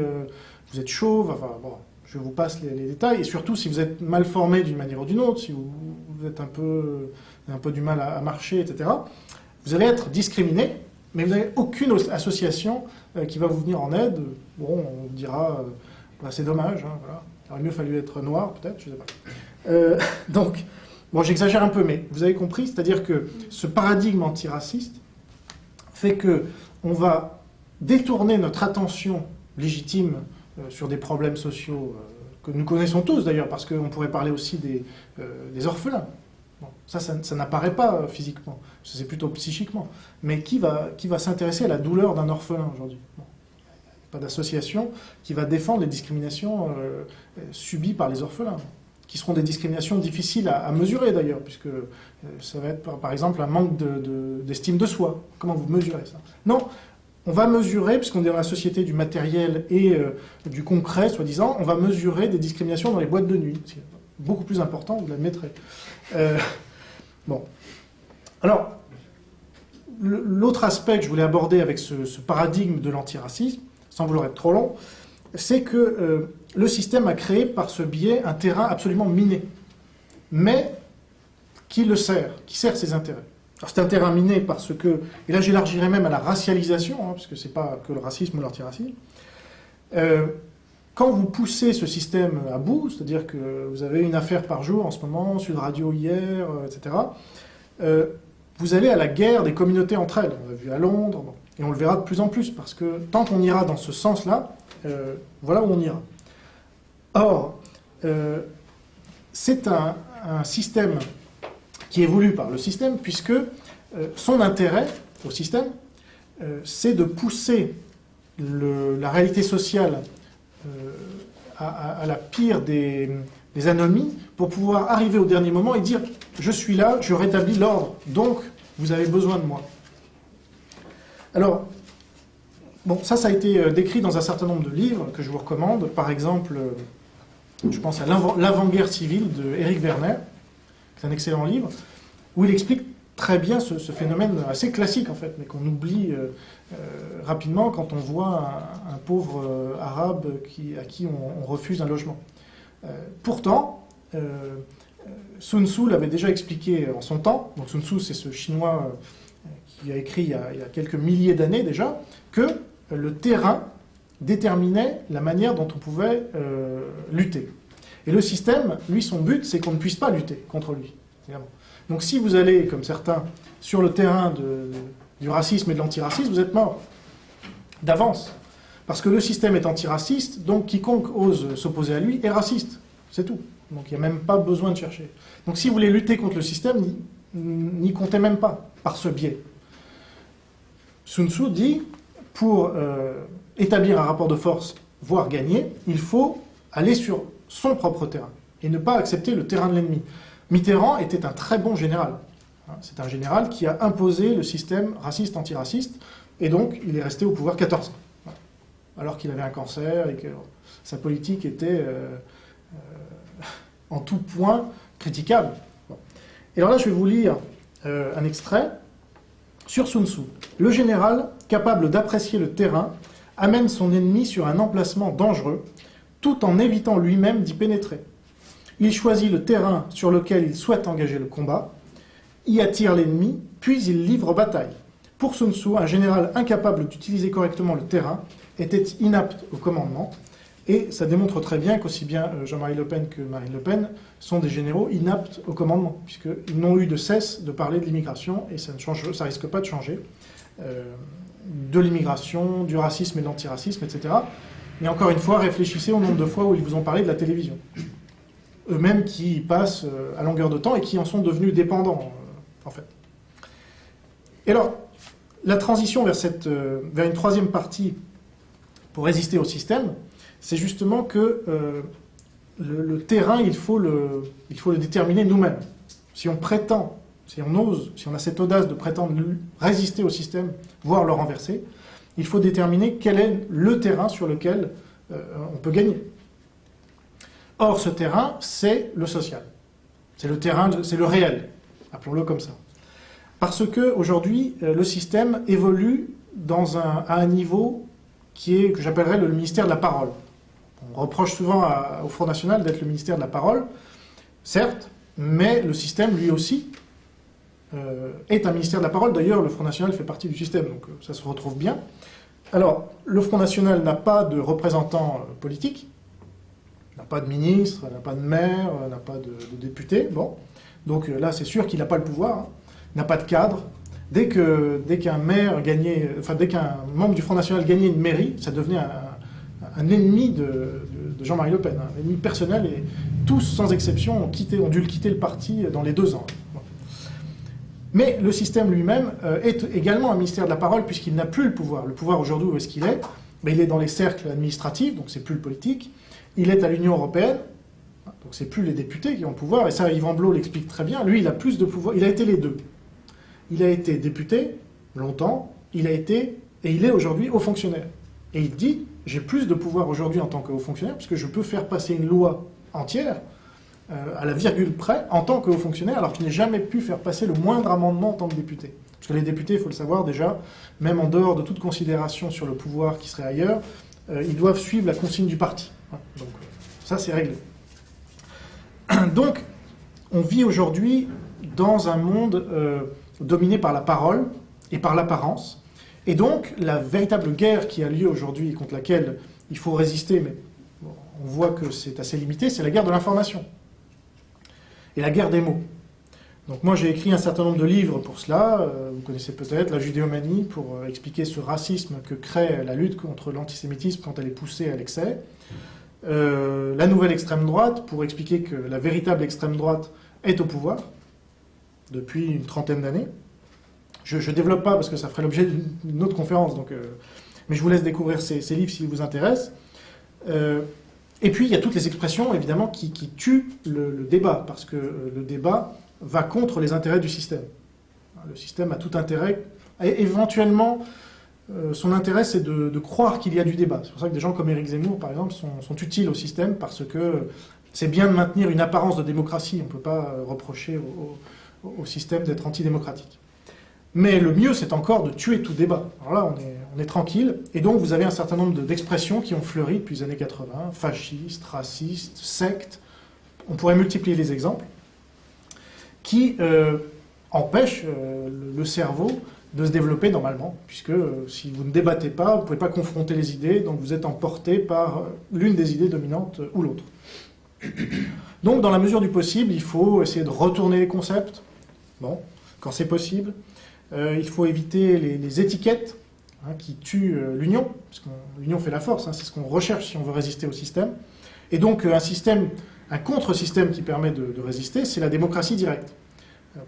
vous êtes chauve, enfin bon, je vous passe les détails, et surtout si vous êtes mal formé d'une manière ou d'une autre, si vous êtes un peu du mal à marcher, etc., vous allez être discriminé, mais vous n'avez aucune association qui va vous venir en aide. Bon, on dira, bah, c'est dommage, hein, voilà. Il aurait mieux fallu être noir, peut-être, je ne sais pas. Donc, bon, j'exagère un peu, mais vous avez compris, c'est-à-dire que ce paradigme antiraciste fait qu'on va détourner notre attention légitime sur des problèmes sociaux que nous connaissons tous d'ailleurs, parce qu'on pourrait parler aussi des orphelins. Bon, ça n'apparaît pas physiquement, c'est plutôt psychiquement. Mais qui va s'intéresser à la douleur d'un orphelin aujourd'hui? Bon, pas d'association qui va défendre les discriminations subies par les orphelins, qui seront des discriminations difficiles à mesurer d'ailleurs, puisque ça va être par exemple un manque d'estime de soi. Comment vous mesurez ça? Non, on va mesurer, puisqu'on est dans la société du matériel et du concret, soi-disant, on va mesurer des discriminations dans les boîtes de nuit. C'est beaucoup plus important, vous l'admettrez. Bon. Alors, l'autre aspect que je voulais aborder avec ce paradigme de l'antiracisme, sans vouloir être trop long, c'est que le système a créé par ce biais un terrain absolument miné, mais qui sert ses intérêts. Alors c'est un terrain miné parce que, et là j'élargirais même à la racialisation, hein, parce que c'est pas que le racisme ou l'antiracisme, quand vous poussez ce système à bout, c'est-à-dire que vous avez une affaire par jour en ce moment, Sud Radio hier, etc., vous allez à la guerre des communautés entre elles. On l'a vu à Londres, bon, et on le verra de plus en plus, parce que tant qu'on ira dans ce sens-là, voilà où on ira. Or, c'est un système qui est voulu par le système, puisque son intérêt au système, c'est de pousser la réalité sociale à la pire des anomalies, pour pouvoir arriver au dernier moment et dire « je suis là, je rétablis l'ordre, donc vous avez besoin de moi ». Alors, bon, ça a été décrit dans un certain nombre de livres que je vous recommande. Par exemple, je pense à L'avant-guerre civile de Eric Werner, c'est un excellent livre, où il explique très bien ce phénomène assez classique, en fait, mais qu'on oublie rapidement quand on voit un pauvre arabe à qui on refuse un logement. Pourtant, Sun Tzu l'avait déjà expliqué en son temps. Donc Sun Tzu, c'est ce Chinois qui a écrit il y a quelques milliers d'années déjà, que le terrain déterminait la manière dont on pouvait lutter. Et le système, lui, son but, c'est qu'on ne puisse pas lutter contre lui. Évidemment. Donc si vous allez, comme certains, sur le terrain du racisme et de l'antiracisme, vous êtes mort d'avance. Parce que le système est antiraciste, donc quiconque ose s'opposer à lui est raciste. C'est tout. Donc il n'y a même pas besoin de chercher. Donc si vous voulez lutter contre le système, n'y comptez même pas, par ce biais. Sun Tzu dit, pour établir un rapport de force, voire gagner, il faut aller sur son propre terrain, et ne pas accepter le terrain de l'ennemi. Mitterrand était un très bon général. C'est un général qui a imposé le système raciste-antiraciste, et donc il est resté au pouvoir 14 ans. Alors qu'il avait un cancer et que sa politique était en tout point critiquable. Bon. Et alors là, je vais vous lire un extrait sur Sun Tzu. Le général, capable d'apprécier le terrain, amène son ennemi sur un emplacement dangereux, tout en évitant lui-même d'y pénétrer. Il choisit le terrain sur lequel il souhaite engager le combat, y attire l'ennemi, puis il livre bataille. Pour Sun Tzu, un général incapable d'utiliser correctement le terrain était inapte au commandement, et ça démontre très bien qu'aussi bien Jean-Marie Le Pen que Marine Le Pen sont des généraux inaptes au commandement, puisqu'ils n'ont eu de cesse de parler de l'immigration, et ça ne risque pas de changer, de l'immigration, du racisme et de l'antiracisme, etc. Mais encore une fois, réfléchissez au nombre de fois où ils vous ont parlé de la télévision. Eux-mêmes qui y passent à longueur de temps et qui en sont devenus dépendants, en fait. Et alors, la transition vers une troisième partie pour résister au système, c'est justement que le terrain, il faut le déterminer nous-mêmes. Si on prétend, si on ose, si on a cette audace de prétendre résister au système, voire le renverser, il faut déterminer quel est le terrain sur lequel on peut gagner. Or, ce terrain, c'est le social. C'est le terrain, c'est le réel, appelons-le comme ça. Parce qu'aujourd'hui, le système évolue à un niveau que j'appellerais le ministère de la parole. On reproche souvent au Front National d'être le ministère de la parole, certes, mais le système, lui aussi, est un ministère de la parole. D'ailleurs, le Front National fait partie du système, donc ça se retrouve bien. Alors, le Front National n'a pas de représentants politiques, n'a pas de ministre, n'a pas de maire, n'a pas de député. Bon, donc là, c'est sûr qu'il n'a pas le pouvoir, hein, n'a pas de cadre. Dès qu'un maire gagnait, enfin dès qu'un membre du Front National gagnait une mairie, ça devenait un ennemi de Jean-Marie Le Pen, un ennemi personnel, et tous, sans exception, ont dû quitter le parti dans les 2 ans. Bon. Mais le système lui-même est également un ministère de la parole, puisqu'il n'a plus le pouvoir. Le pouvoir aujourd'hui, où est-ce qu'il est? Ben, il est dans les cercles administratifs, donc c'est plus le politique. Il est à l'Union européenne, donc c'est plus les députés qui ont le pouvoir, et ça, Yvan Blot l'explique très bien. Lui, il a plus de pouvoir, il a été les deux. Il a été député, longtemps, il est aujourd'hui haut fonctionnaire. Et il dit, j'ai plus de pouvoir aujourd'hui en tant que haut fonctionnaire, puisque je peux faire passer une loi entière, à la virgule près, en tant que haut fonctionnaire, alors que je n'ai jamais pu faire passer le moindre amendement en tant que député. Parce que les députés, il faut le savoir déjà, même en dehors de toute considération sur le pouvoir qui serait ailleurs, ils doivent suivre la consigne du parti. Donc ça, c'est réglé. Donc, on vit aujourd'hui dans un monde dominé par la parole et par l'apparence. Et donc, la véritable guerre qui a lieu aujourd'hui, contre laquelle il faut résister, mais bon, on voit que c'est assez limité, c'est la guerre de l'information et la guerre des mots. Donc moi j'ai écrit un certain nombre de livres pour cela, vous connaissez peut-être La Judéomanie, pour expliquer ce racisme que crée la lutte contre l'antisémitisme quand elle est poussée à l'excès. La nouvelle extrême droite, pour expliquer que la véritable extrême droite est au pouvoir depuis une trentaine d'années. Je ne développe pas parce que ça ferait l'objet d'une autre conférence, donc, mais je vous laisse découvrir ces livres s'ils vous intéressent. Et puis il y a toutes les expressions évidemment qui tuent le débat, parce que le débat va contre les intérêts du système. Le système a tout intérêt, et éventuellement son intérêt c'est de croire qu'il y a du débat. C'est pour ça que des gens comme Éric Zemmour par exemple sont utiles au système, parce que c'est bien de maintenir une apparence de démocratie, on ne peut pas reprocher au système d'être antidémocratique. Mais le mieux, c'est encore de tuer tout débat. Alors là, on est tranquille. Et donc, vous avez un certain nombre d'expressions qui ont fleuri depuis les années 80. Fascistes, racistes, sectes. On pourrait multiplier les exemples. Qui empêchent le cerveau de se développer normalement. Puisque si vous ne débattez pas, vous ne pouvez pas confronter les idées. Donc, vous êtes emporté par l'une des idées dominantes ou l'autre. Donc, dans la mesure du possible, il faut essayer de retourner les concepts. Bon, quand c'est possible. Il faut éviter les étiquettes qui tuent l'union, parce que l'union fait la force, c'est ce qu'on recherche si on veut résister au système. Et donc un contre-système qui permet de résister, c'est la démocratie directe.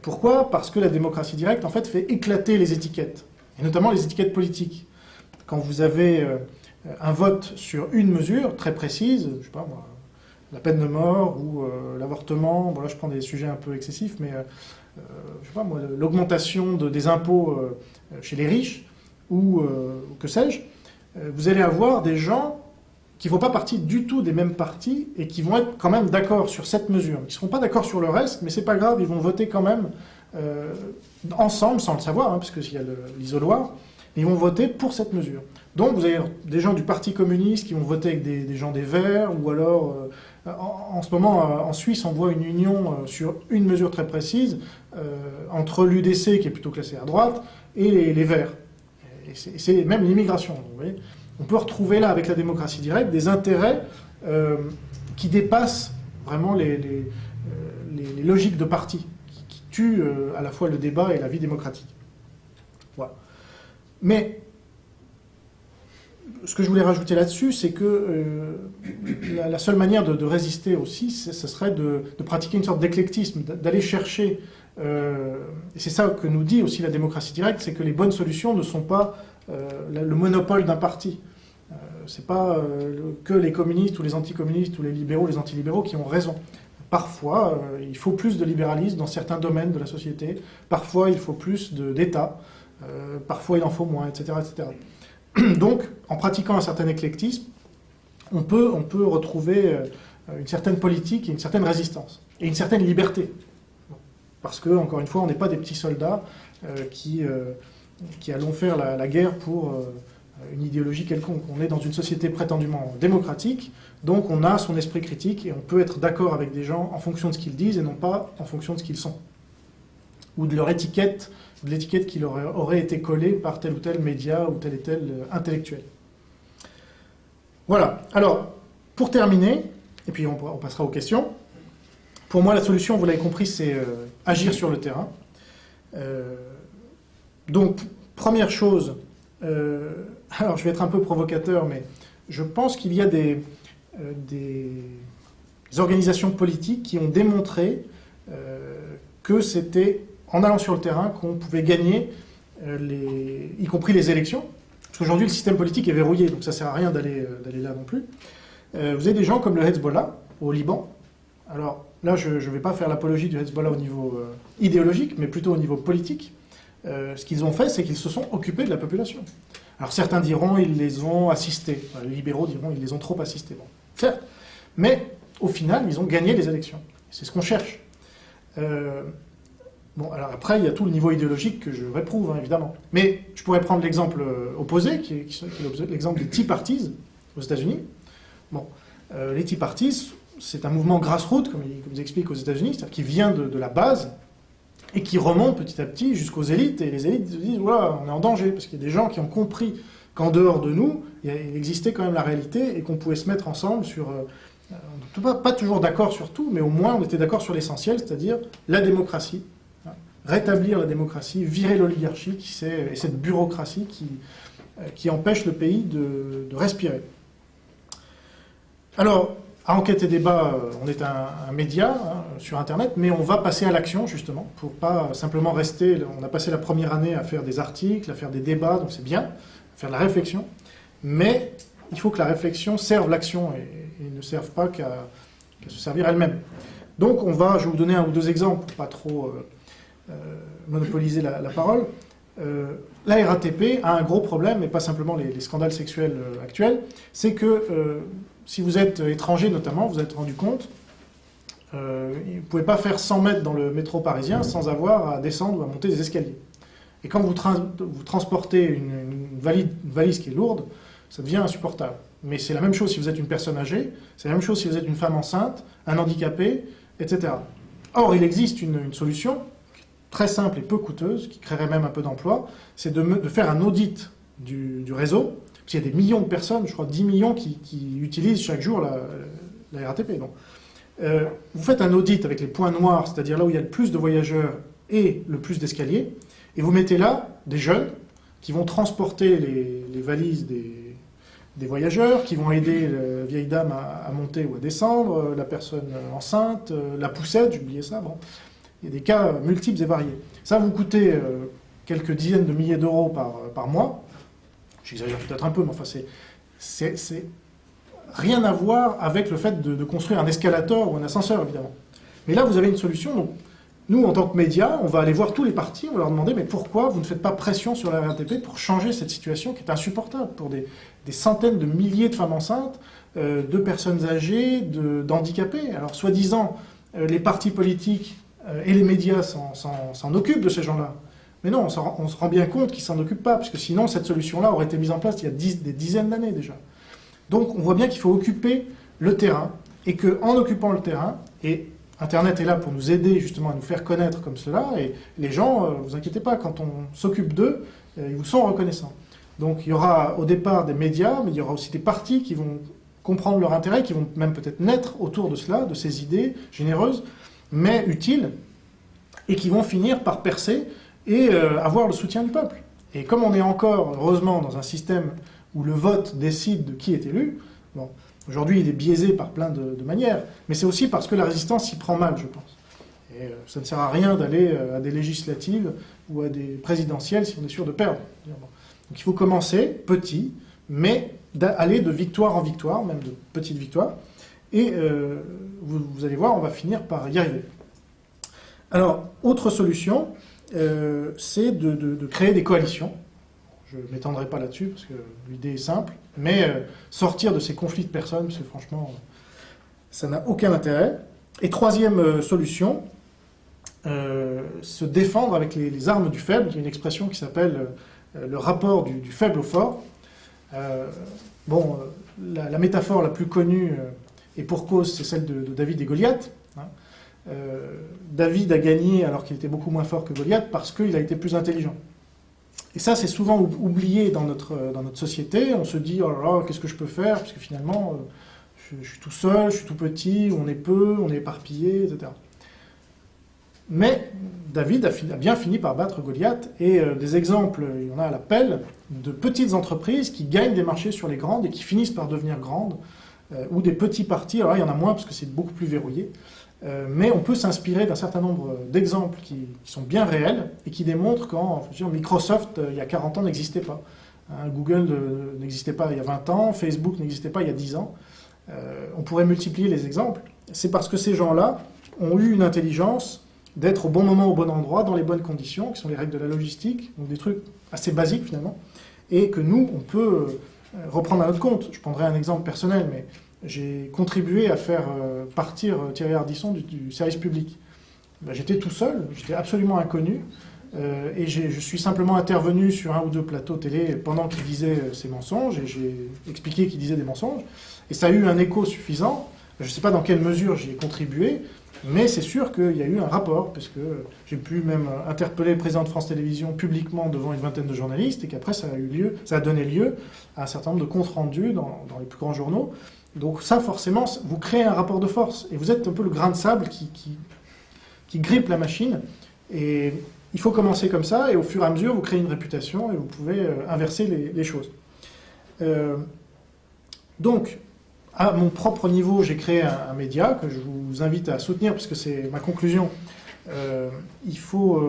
Pourquoi ? Parce que la démocratie directe, en fait, fait éclater les étiquettes, et notamment les étiquettes politiques. Quand vous avez un vote sur une mesure très précise, je sais pas moi, la peine de mort ou l'avortement, bon là je prends des sujets un peu excessifs, mais je sais pas moi, l'augmentation des impôts chez les riches, ou que sais-je, vous allez avoir des gens qui ne font pas partie du tout des mêmes partis et qui vont être quand même d'accord sur cette mesure. Ils ne seront pas d'accord sur le reste, mais c'est pas grave, ils vont voter quand même ensemble, sans le savoir, parce qu'il y a l'isoloir, ils vont voter pour cette mesure. Donc vous avez des gens du Parti communiste qui vont voter avec des gens des Verts, ou alors en ce moment en Suisse on voit une union sur une mesure très précise entre l'UDC qui est plutôt classé à droite et les Verts. Et c'est même l'immigration. Vous voyez, on peut retrouver là avec la démocratie directe des intérêts qui dépassent vraiment les logiques de parti, qui tuent à la fois le débat et la vie démocratique. Voilà. Mais ce que je voulais rajouter là-dessus, c'est que la seule manière de résister aussi, ce serait de pratiquer une sorte d'éclectisme, d'aller chercher, et c'est ça que nous dit aussi la démocratie directe, c'est que les bonnes solutions ne sont pas le monopole d'un parti. C'est pas que les communistes ou les anticommunistes ou les libéraux, les antilibéraux qui ont raison. Parfois, il faut plus de libéralisme dans certains domaines de la société, parfois il faut plus d'État, parfois il en faut moins, etc., etc. Donc, en pratiquant un certain éclectisme, on peut retrouver une certaine politique et une certaine résistance, et une certaine liberté. Parce que, encore une fois, on n'est pas des petits soldats qui allons faire la guerre pour une idéologie quelconque. On est dans une société prétendument démocratique, donc on a son esprit critique, et on peut être d'accord avec des gens en fonction de ce qu'ils disent, et non pas en fonction de ce qu'ils sont. Ou de leur étiquette, de l'étiquette qui leur aurait été collée par tel ou tel média ou tel et tel intellectuel. Voilà. Alors, pour terminer, et puis on passera aux questions, pour moi la solution, vous l'avez compris, c'est agir sur le terrain. Donc, première chose, alors je vais être un peu provocateur, mais je pense qu'il y a des organisations politiques qui ont démontré que c'était en allant sur le terrain qu'on pouvait gagner, y compris les élections. Parce qu'aujourd'hui, le système politique est verrouillé, donc ça ne sert à rien d'aller là non plus. Vous avez des gens comme le Hezbollah, au Liban. Alors là, je ne vais pas faire l'apologie du Hezbollah au niveau idéologique, mais plutôt au niveau politique. Ce qu'ils ont fait, c'est qu'ils se sont occupés de la population. Alors certains diront ils les ont assistés. Les libéraux diront ils les ont trop assistés. Bon, certes. Mais au final, ils ont gagné les élections. C'est ce qu'on cherche. Bon, alors après, il y a tout le niveau idéologique que je réprouve, évidemment. Mais je pourrais prendre l'exemple opposé, qui est l'exemple des Tea Parties aux États-Unis. Bon, les Tea Parties, c'est un mouvement grassroots, comme ils expliquent aux États-Unis, c'est-à-dire qui vient de la base et qui remonte petit à petit jusqu'aux élites. Et les élites se disent, voilà, on est en danger, parce qu'il y a des gens qui ont compris qu'en dehors de nous, il existait quand même la réalité et qu'on pouvait se mettre ensemble sur... on n'était pas toujours d'accord sur tout, mais au moins on était d'accord sur l'essentiel, c'est-à-dire la démocratie. Rétablir la démocratie, virer l'oligarchie et cette bureaucratie qui empêche le pays de respirer. Alors, à Enquête et Débat, on est un média sur Internet, mais on va passer à l'action, justement, pour pas simplement rester... On a passé la première année à faire des articles, à faire des débats, donc c'est bien, à faire de la réflexion, mais il faut que la réflexion serve l'action et ne serve pas qu'à se servir elle-même. Donc, je vais vous donner un ou deux exemples, pour pas trop monopoliser la parole. La RATP a un gros problème, et pas simplement les scandales sexuels actuels, c'est que si vous êtes étranger notamment, vous êtes rendu compte, vous ne pouvez pas faire 100 mètres dans le métro parisien sans avoir à descendre ou à monter des escaliers. Et quand vous transportez une valise qui est lourde, ça devient insupportable. Mais c'est la même chose si vous êtes une personne âgée, c'est la même chose si vous êtes une femme enceinte, un handicapé, etc. Or, il existe une solution très simple et peu coûteuse, qui créerait même un peu d'emploi, c'est de faire un audit du réseau. Parce qu'il y a des millions de personnes, je crois 10 millions, qui utilisent chaque jour la RATP. Donc, vous faites un audit avec les points noirs, c'est-à-dire là où il y a le plus de voyageurs et le plus d'escaliers, et vous mettez là des jeunes qui vont transporter les valises des voyageurs, qui vont aider la vieille dame à monter ou à descendre, la personne enceinte, la poussette, j'oubliais ça, bon. Il y a des cas multiples et variés. Ça va vous coûter quelques dizaines de milliers d'euros par mois. J'exagère peut-être un peu, mais enfin, c'est rien à voir avec le fait de construire un escalator ou un ascenseur, évidemment. Mais là, vous avez une solution. Donc, nous, en tant que médias, on va aller voir tous les partis, on va leur demander, mais pourquoi vous ne faites pas pression sur la RATP pour changer cette situation qui est insupportable pour des centaines de milliers de femmes enceintes, de personnes âgées, d'handicapés. Alors, soi-disant, les partis politiques et les médias s'en occupent de ces gens-là. Mais non, on se rend bien compte qu'ils ne s'en occupent pas, parce que sinon, cette solution-là aurait été mise en place il y a des dizaines d'années déjà. Donc, on voit bien qu'il faut occuper le terrain, et qu'en occupant le terrain, et Internet est là pour nous aider justement à nous faire connaître comme cela, et les gens, vous inquiétez pas, quand on s'occupe d'eux, ils vous sont reconnaissants. Donc, il y aura au départ des médias, mais il y aura aussi des partis qui vont comprendre leur intérêt, qui vont même peut-être naître autour de cela, de ces idées généreuses, mais utiles, et qui vont finir par percer et avoir le soutien du peuple. Et comme on est encore, heureusement, dans un système où le vote décide de qui est élu, bon, aujourd'hui il est biaisé par plein de manières, mais c'est aussi parce que la résistance s'y prend mal, je pense. Et ça ne sert à rien d'aller à des législatives ou à des présidentielles si on est sûr de perdre. Donc il faut commencer petit, mais aller de victoire en victoire, même de petite victoire, et vous allez voir, on va finir par y arriver. Alors, autre solution, c'est de créer des coalitions. Je ne m'étendrai pas là-dessus, parce que l'idée est simple, mais sortir de ces conflits de personnes, parce que franchement, ça n'a aucun intérêt. Et troisième solution, se défendre avec les armes du faible. Il y a une expression qui s'appelle le rapport du faible au fort. La métaphore la plus connue, et pour cause, c'est celle de David et Goliath. David a gagné alors qu'il était beaucoup moins fort que Goliath parce qu'il a été plus intelligent. Et ça, c'est souvent oublié dans notre société. On se dit, oh là là, qu'est-ce que je peux faire? Parce que finalement, je suis tout seul, je suis tout petit, on est peu, on est éparpillé, etc. Mais David a bien fini par battre Goliath, et des exemples, il y en a à l'appel, de petites entreprises qui gagnent des marchés sur les grandes et qui finissent par devenir grandes, ou des petits partis, alors là, il y en a moins parce que c'est beaucoup plus verrouillé, mais on peut s'inspirer d'un certain nombre d'exemples qui sont bien réels et qui démontrent quand Microsoft, il y a 40 ans, n'existait pas. Google n'existait pas il y a 20 ans, Facebook n'existait pas il y a 10 ans. On pourrait multiplier les exemples. C'est parce que ces gens-là ont eu une intelligence d'être au bon moment, au bon endroit, dans les bonnes conditions, qui sont les règles de la logistique, donc des trucs assez basiques finalement, et que nous, on peut reprendre à notre compte. Je prendrai un exemple personnel, mais j'ai contribué à faire partir Thierry Ardisson du service public. J'étais tout seul, j'étais absolument inconnu, et je suis simplement intervenu sur un ou deux plateaux télé pendant qu'il disait ses mensonges, et j'ai expliqué qu'il disait des mensonges, et ça a eu un écho suffisant. Je ne sais pas dans quelle mesure j'y ai contribué, Mais c'est sûr qu'il y a eu un rapport, parce que j'ai pu même interpeller le président de France Télévisions publiquement devant une vingtaine de journalistes, et qu'après ça a donné lieu à un certain nombre de comptes rendus dans les plus grands journaux. Donc ça, forcément, vous créez un rapport de force, et vous êtes un peu le grain de sable qui grippe la machine, et il faut commencer comme ça, et au fur et à mesure, vous créez une réputation, et vous pouvez inverser les choses. Donc, à mon propre niveau, j'ai créé un média que je vous invite à soutenir, parce que c'est ma conclusion. Il faut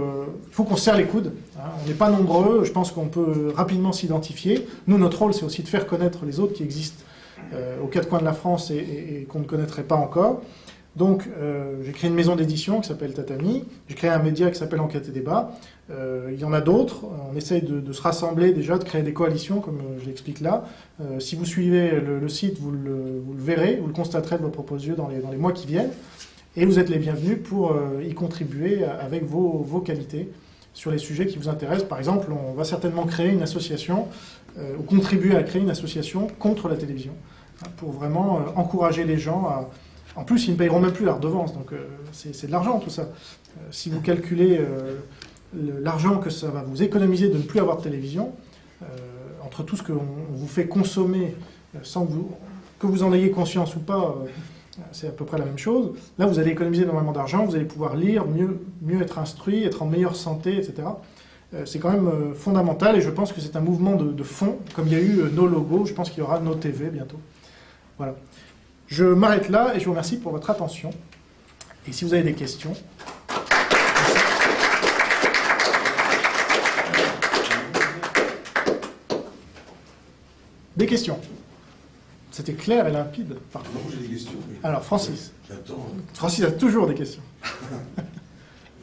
qu'on se serre les coudes. Hein. On n'est pas nombreux, je pense qu'on peut rapidement s'identifier. Nous, notre rôle, c'est aussi de faire connaître les autres qui existent aux quatre coins de la France et qu'on ne connaîtrait pas encore. Donc, j'ai créé une maison d'édition qui s'appelle Tatami. J'ai créé un média qui s'appelle Enquête et Débat. Il y en a d'autres. On essaye de se rassembler déjà, de créer des coalitions, comme je l'explique là. Si vous suivez le site, vous le verrez, vous le constaterez de vos propres yeux dans les mois qui viennent. Et vous êtes les bienvenus pour y contribuer avec vos qualités sur les sujets qui vous intéressent. Par exemple, on va certainement créer une association, ou contribuer à créer une association contre la télévision, hein, pour vraiment encourager les gens à... En plus, ils ne payeront même plus la redevance, donc c'est de l'argent tout ça. Si vous calculez l'argent que ça va vous économiser de ne plus avoir de télévision, entre tout ce qu'on vous fait consommer sans que vous en ayez conscience ou pas, c'est à peu près la même chose. Là, vous allez économiser énormément d'argent, vous allez pouvoir lire, mieux être instruit, être en meilleure santé, etc. C'est quand même fondamental, et je pense que c'est un mouvement de fond. Comme il y a eu nos logos, je pense qu'il y aura nos TV bientôt. Voilà. Je m'arrête là et je vous remercie pour votre attention. Et si vous avez des questions... Des questions. C'était clair et limpide. Parfait. Non, j'ai des questions. Mais... Alors, Francis. J'attends. Francis a toujours des questions.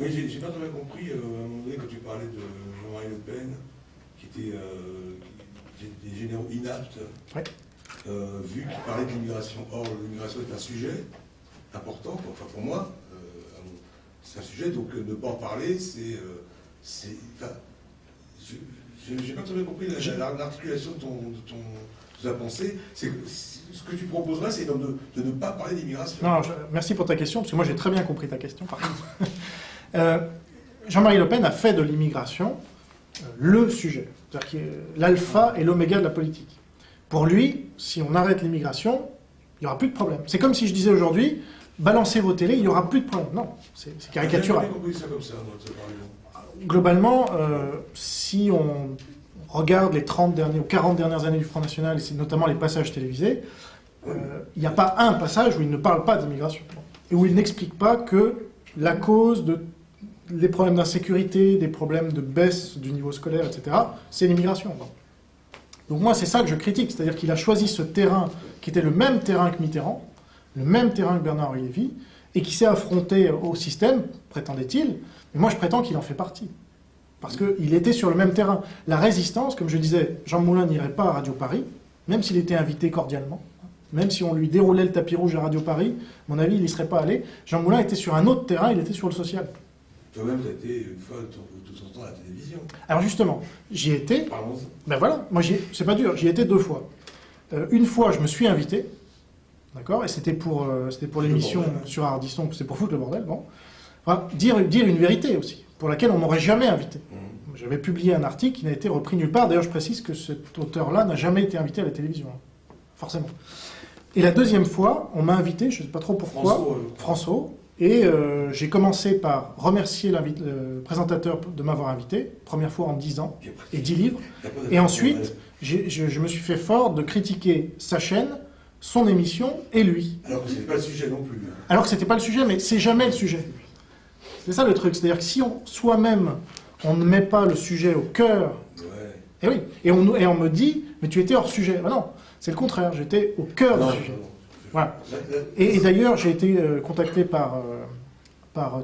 Oui, j'ai pas très bien compris, à un moment donné, quand tu parlais de Jean-Marie Le Pen, qui était des généraux inaptes, Ouais. vu qu'il parlait de l'immigration. Or, l'immigration est un sujet important, enfin pour moi, c'est un sujet, donc ne pas en parler, enfin, j'ai pas très bien compris l'articulation de ta pensée. Ce que tu proposerais, c'est de ne pas parler d'immigration. Non, merci pour ta question, parce que moi j'ai très bien compris ta question, par contre. Jean-Marie Le Pen a fait de l'immigration le sujet, c'est-à-dire l'alpha et l'oméga de la politique. Pour lui, si on arrête l'immigration, il n'y aura plus de problème. C'est comme si je disais aujourd'hui, balancez vos télés, il n'y aura plus de problème. Non, c'est caricatural. J'ai compris ça comme ça, moi, par exemple. Globalement, si on regarde les 30 dernières ou 40 dernières années du Front National, et c'est notamment les passages télévisés, il n'y a pas un passage où il ne parle pas d'immigration, et où il n'explique pas que la cause des problèmes d'insécurité, des problèmes de baisse du niveau scolaire, etc., c'est l'immigration. Donc moi, c'est ça que je critique, c'est-à-dire qu'il a choisi ce terrain qui était le même terrain que Mitterrand, le même terrain que Bernard-Henri Lévy, et qui s'est affronté au système, prétendait-il, mais moi je prétends qu'il en fait partie. Parce qu'il était sur le même terrain. La résistance, comme je disais, Jean Moulin n'irait pas à Radio Paris, même s'il était invité cordialement, même si on lui déroulait le tapis rouge à Radio Paris, à mon avis, il n'y serait pas allé. Jean Moulin était sur un autre terrain, il était sur le social. Toi-même, tu as été une fois tout ton temps à la télévision. Alors justement, j'y étais. Parlons-en. Ben voilà, moi c'est pas dur, j'y étais 2 fois. Une fois, je me suis invité, d'accord, et c'était pour l'émission sur Ardisson, c'est pour foutre le bordel, bon. Enfin, dire une vérité aussi, pour laquelle on m'aurait jamais invité. J'avais publié un article qui n'a été repris nulle part. D'ailleurs, je précise que cet auteur-là n'a jamais été invité à la télévision, forcément. Et la deuxième fois, on m'a invité, je ne sais pas trop pourquoi, François, et j'ai commencé par remercier le présentateur de m'avoir invité, première fois en 10 ans, et 10 livres. Et ensuite, je me suis fait fort de critiquer sa chaîne, son émission et lui. Alors que ce n'est pas le sujet non plus. Alors que ce n'était pas le sujet, mais c'est jamais le sujet. C'est ça le truc, c'est-à-dire que si soi-même, on ne met pas le sujet au cœur, et oui, et on me dit, mais tu étais hors sujet. Ben non, c'est le contraire, j'étais au cœur du sujet. Voilà. Et d'ailleurs, j'ai été contacté par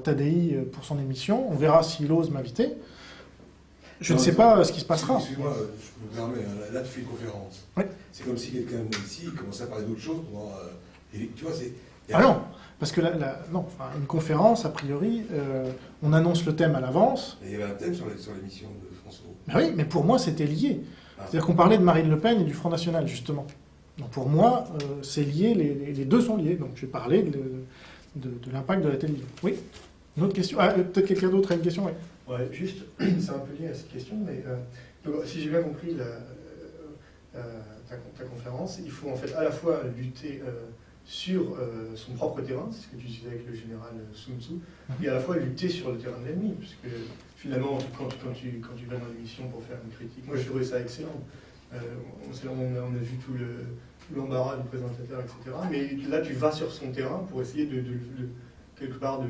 Tadei pour son émission. On verra s'il ose m'inviter. Je ne sais pas ce qui se passera. Excuse-moi, je me permets, là tu fais une conférence. Oui. C'est comme si quelqu'un ici commençait à parler d'autre chose pendant... tu vois, c'est... Ah non, parce que une conférence, a priori, on annonce le thème à l'avance. Et il y avait un thème sur l'émission de François. Ben oui, mais pour moi, c'était lié. C'est-à-dire qu'on parlait de Marine Le Pen et du Front National, justement. Donc pour moi, c'est lié, les deux sont liés. Donc j'ai parlé de l'impact de la télévision. Oui. Une autre question? Peut-être quelqu'un d'autre a une question? Oui. Ouais, juste, c'est un peu lié à cette question, mais donc, si j'ai bien compris ta conférence, il faut en fait à la fois lutter sur son propre terrain, c'est ce que tu disais avec le général Sun Tzu, et à la fois lutter sur le terrain de l'ennemi, puisque finalement, quand tu vas dans l'émission pour faire une critique, moi j'ai trouvé ça excellent. On a vu tout l'embarras du présentateur, etc. Mais là, tu vas sur son terrain pour essayer quelque part de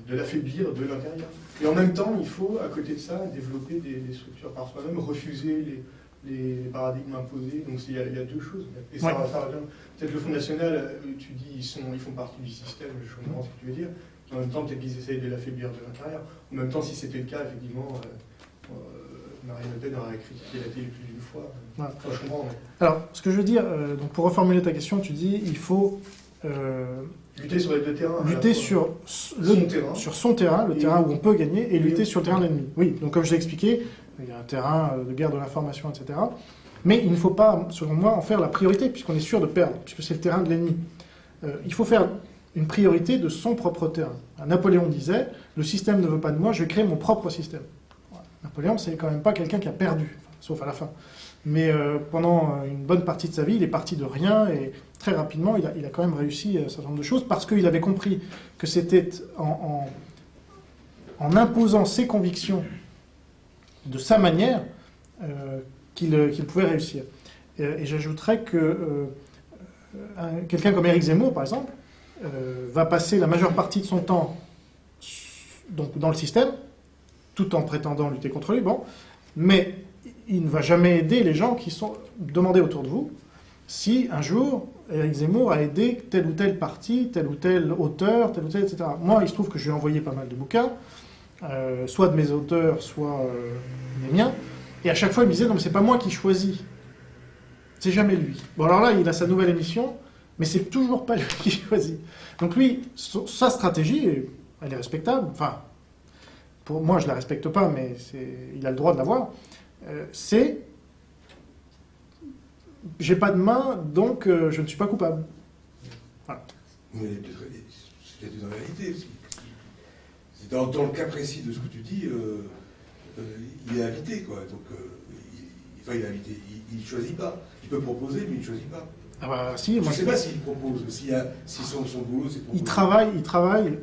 l'affaiblir de l'intérieur. Et en même temps, il faut, à côté de ça, développer des structures par soi-même, refuser les paradigmes imposés. Donc il y a deux choses. Et ça revient. Peut-être le Front National, tu dis, ils font partie du système, je comprends ce que tu veux dire. En même temps, peut-être qu'ils essayent de l'affaiblir de l'intérieur. En même temps, si c'était le cas, effectivement, Marine Le Pen aurait critiqué la télé plus d'une fois. Ouais. Enfin, je comprends. Mais... Alors, ce que je veux dire, donc pour reformuler ta question, tu dis il faut lutter sur les deux terrains. Lutter sur son terrain, le terrain où on peut gagner, et lutter sur le terrain de l'ennemi. Oui, donc comme je l'ai expliqué, il y a un terrain de guerre de l'information, etc. Mais il ne faut pas, selon moi, en faire la priorité, puisqu'on est sûr de perdre, puisque c'est le terrain de l'ennemi. Il faut faire une priorité de son propre terrain. Napoléon disait, le système ne veut pas de moi, je vais créer mon propre système. Napoléon, c'est quand même pas quelqu'un qui a perdu, sauf à la fin. Mais pendant une bonne partie de sa vie, il est parti de rien, et très rapidement, il a quand même réussi un certain nombre de choses, parce qu'il avait compris que c'était en imposant ses convictions de sa manière qu'il pouvait réussir. Et j'ajouterais que quelqu'un comme Éric Zemmour, par exemple, va passer la majeure partie de son temps donc, dans le système, tout en prétendant lutter contre lui, bon, mais il ne va jamais aider les gens qui sont demandés autour de vous si un jour Éric Zemmour a aidé tel ou tel parti, tel ou tel auteur, tel ou tel, etc. Moi, il se trouve que je lui ai envoyé pas mal de bouquins, soit de mes auteurs, soit des miens, et à chaque fois il me disait non mais c'est pas moi qui choisis, c'est jamais lui. Bon alors là il a sa nouvelle émission, mais c'est toujours pas lui qui choisit. Donc lui, sa stratégie, elle est respectable, enfin, pour moi je la respecte pas, mais il a le droit de l'avoir, c'est j'ai pas de main, donc je ne suis pas coupable. Voilà. Mais c'est une réalité. Dans le cas précis de ce que tu dis, il est invité, quoi. Donc, il est invité. Il ne choisit pas. Il peut proposer, mais il ne choisit pas. Ah bah, si, moi, je ne sais pas s'il propose, si son boulot, c'est proposer. Il travaille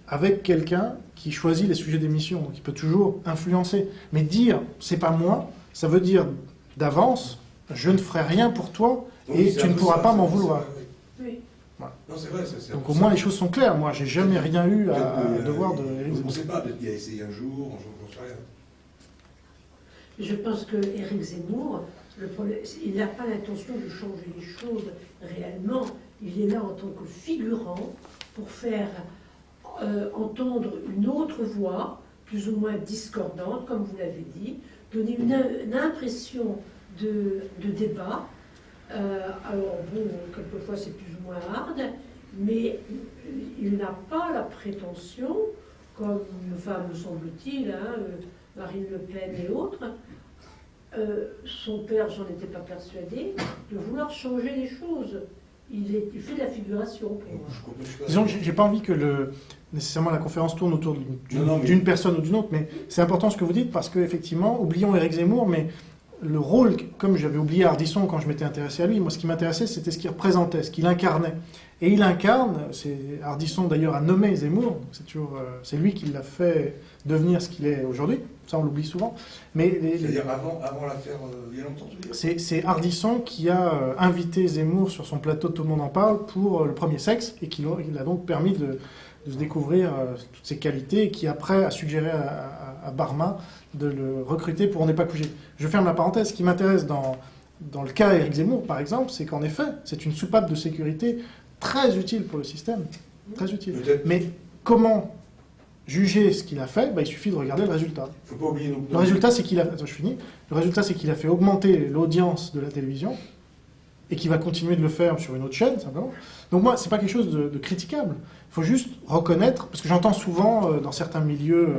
avec quelqu'un qui choisit les sujets d'émission, donc il peut toujours influencer. Mais dire c'est pas moi, ça veut dire d'avance je ne ferai rien pour toi et tu ne pourras pas m'en vouloir. Oui. Voilà. Non, c'est vrai. Donc au moins les choses sont claires. Moi, j'ai jamais rien eu à devoir de. On ne sait pas. Peut-être qu'il a essayé un jour, j'en sais rien. Je pense que Éric Zemmour, il n'a pas l'intention de changer les choses réellement. Il est là en tant que figurant pour faire entendre une autre voix, plus ou moins discordante, comme vous l'avez dit, donner une impression de débat. Alors bon, quelquefois c'est plus ou moins hard, mais il n'a pas la prétention, comme une femme, me semble-t-il, Marine Le Pen et autres, son père, j'en étais pas persuadé, de vouloir changer les choses. Il fait de la figuration pour moi. Disons, j'ai pas envie que nécessairement la conférence tourne autour d'une personne ou d'une autre, mais c'est important ce que vous dites, parce qu'effectivement, oublions Éric Zemmour, mais le rôle, comme j'avais oublié Ardisson quand je m'étais intéressé à lui, moi ce qui m'intéressait c'était ce qu'il représentait, ce qu'il incarnait. Et il incarne, Ardisson d'ailleurs a nommé Zemmour, c'est lui qui l'a fait devenir ce qu'il est aujourd'hui, ça on l'oublie souvent. C'est-à-dire avant l'affaire, il y a longtemps, tu veux dire ? C'est Ardisson qui a invité Zemmour sur son plateau Tout le monde en parle pour Le Premier Sexe, et qui l'a donc permis de se découvrir toutes ses qualités, et qui après a suggéré à Barma de le recruter pour On n'est pas couché. Je ferme la parenthèse. Ce qui m'intéresse dans le cas Éric Zemmour, par exemple, c'est qu'en effet, c'est une soupape de sécurité très utile pour le système. Très utile. Mais comment juger ce qu'il a fait ? Il suffit de regarder le résultat. Faut pas oublier le résultat, c'est qu'il a... Attends, je finis. Le résultat, c'est qu'il a fait augmenter l'audience de la télévision et qu'il va continuer de le faire sur une autre chaîne, simplement. Donc moi, c'est pas quelque chose de critiquable. Il faut juste reconnaître, parce que j'entends souvent dans certains milieux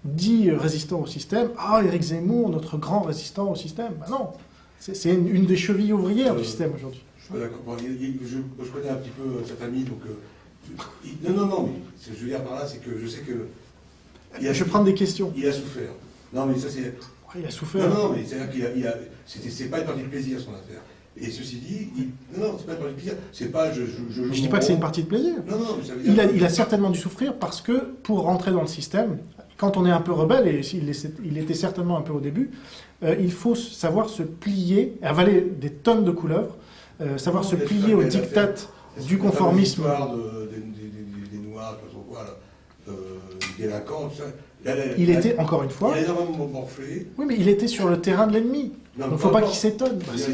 dit résistant au système, Éric Zemmour, notre grand résistant au système. Non, c'est une des chevilles ouvrières du système aujourd'hui. Je suis pas d'accord. Bon, je connais un petit peu sa famille, donc... non, mais ce que je veux dire par là, c'est que je sais que... Je vais prendre des questions. Il a souffert. Non, mais ça, c'est... Il a souffert. Non, mais c'est-à-dire qu'il a... C'est pas une partie de plaisir, son affaire. Et ceci dit, non, c'est pas une partie de plaisir. C'est pas... Je dis pas que c'est une partie de plaisir. Non, mais ça veut dire... Il a certainement dû souffrir parce que, pour rentrer dans le système, quand on est un peu rebelle, et il était certainement un peu au début, il faut savoir se plier, avaler des tonnes de couleuvres, savoir se plier au diktat du conformisme. Des Noirs, quoi, des délinquants, tout ça. Il était, encore une fois... Il a énormément morflé. Oui, mais il était sur le terrain de l'ennemi. Donc il ne faut pas qu'il s'étonne. Ce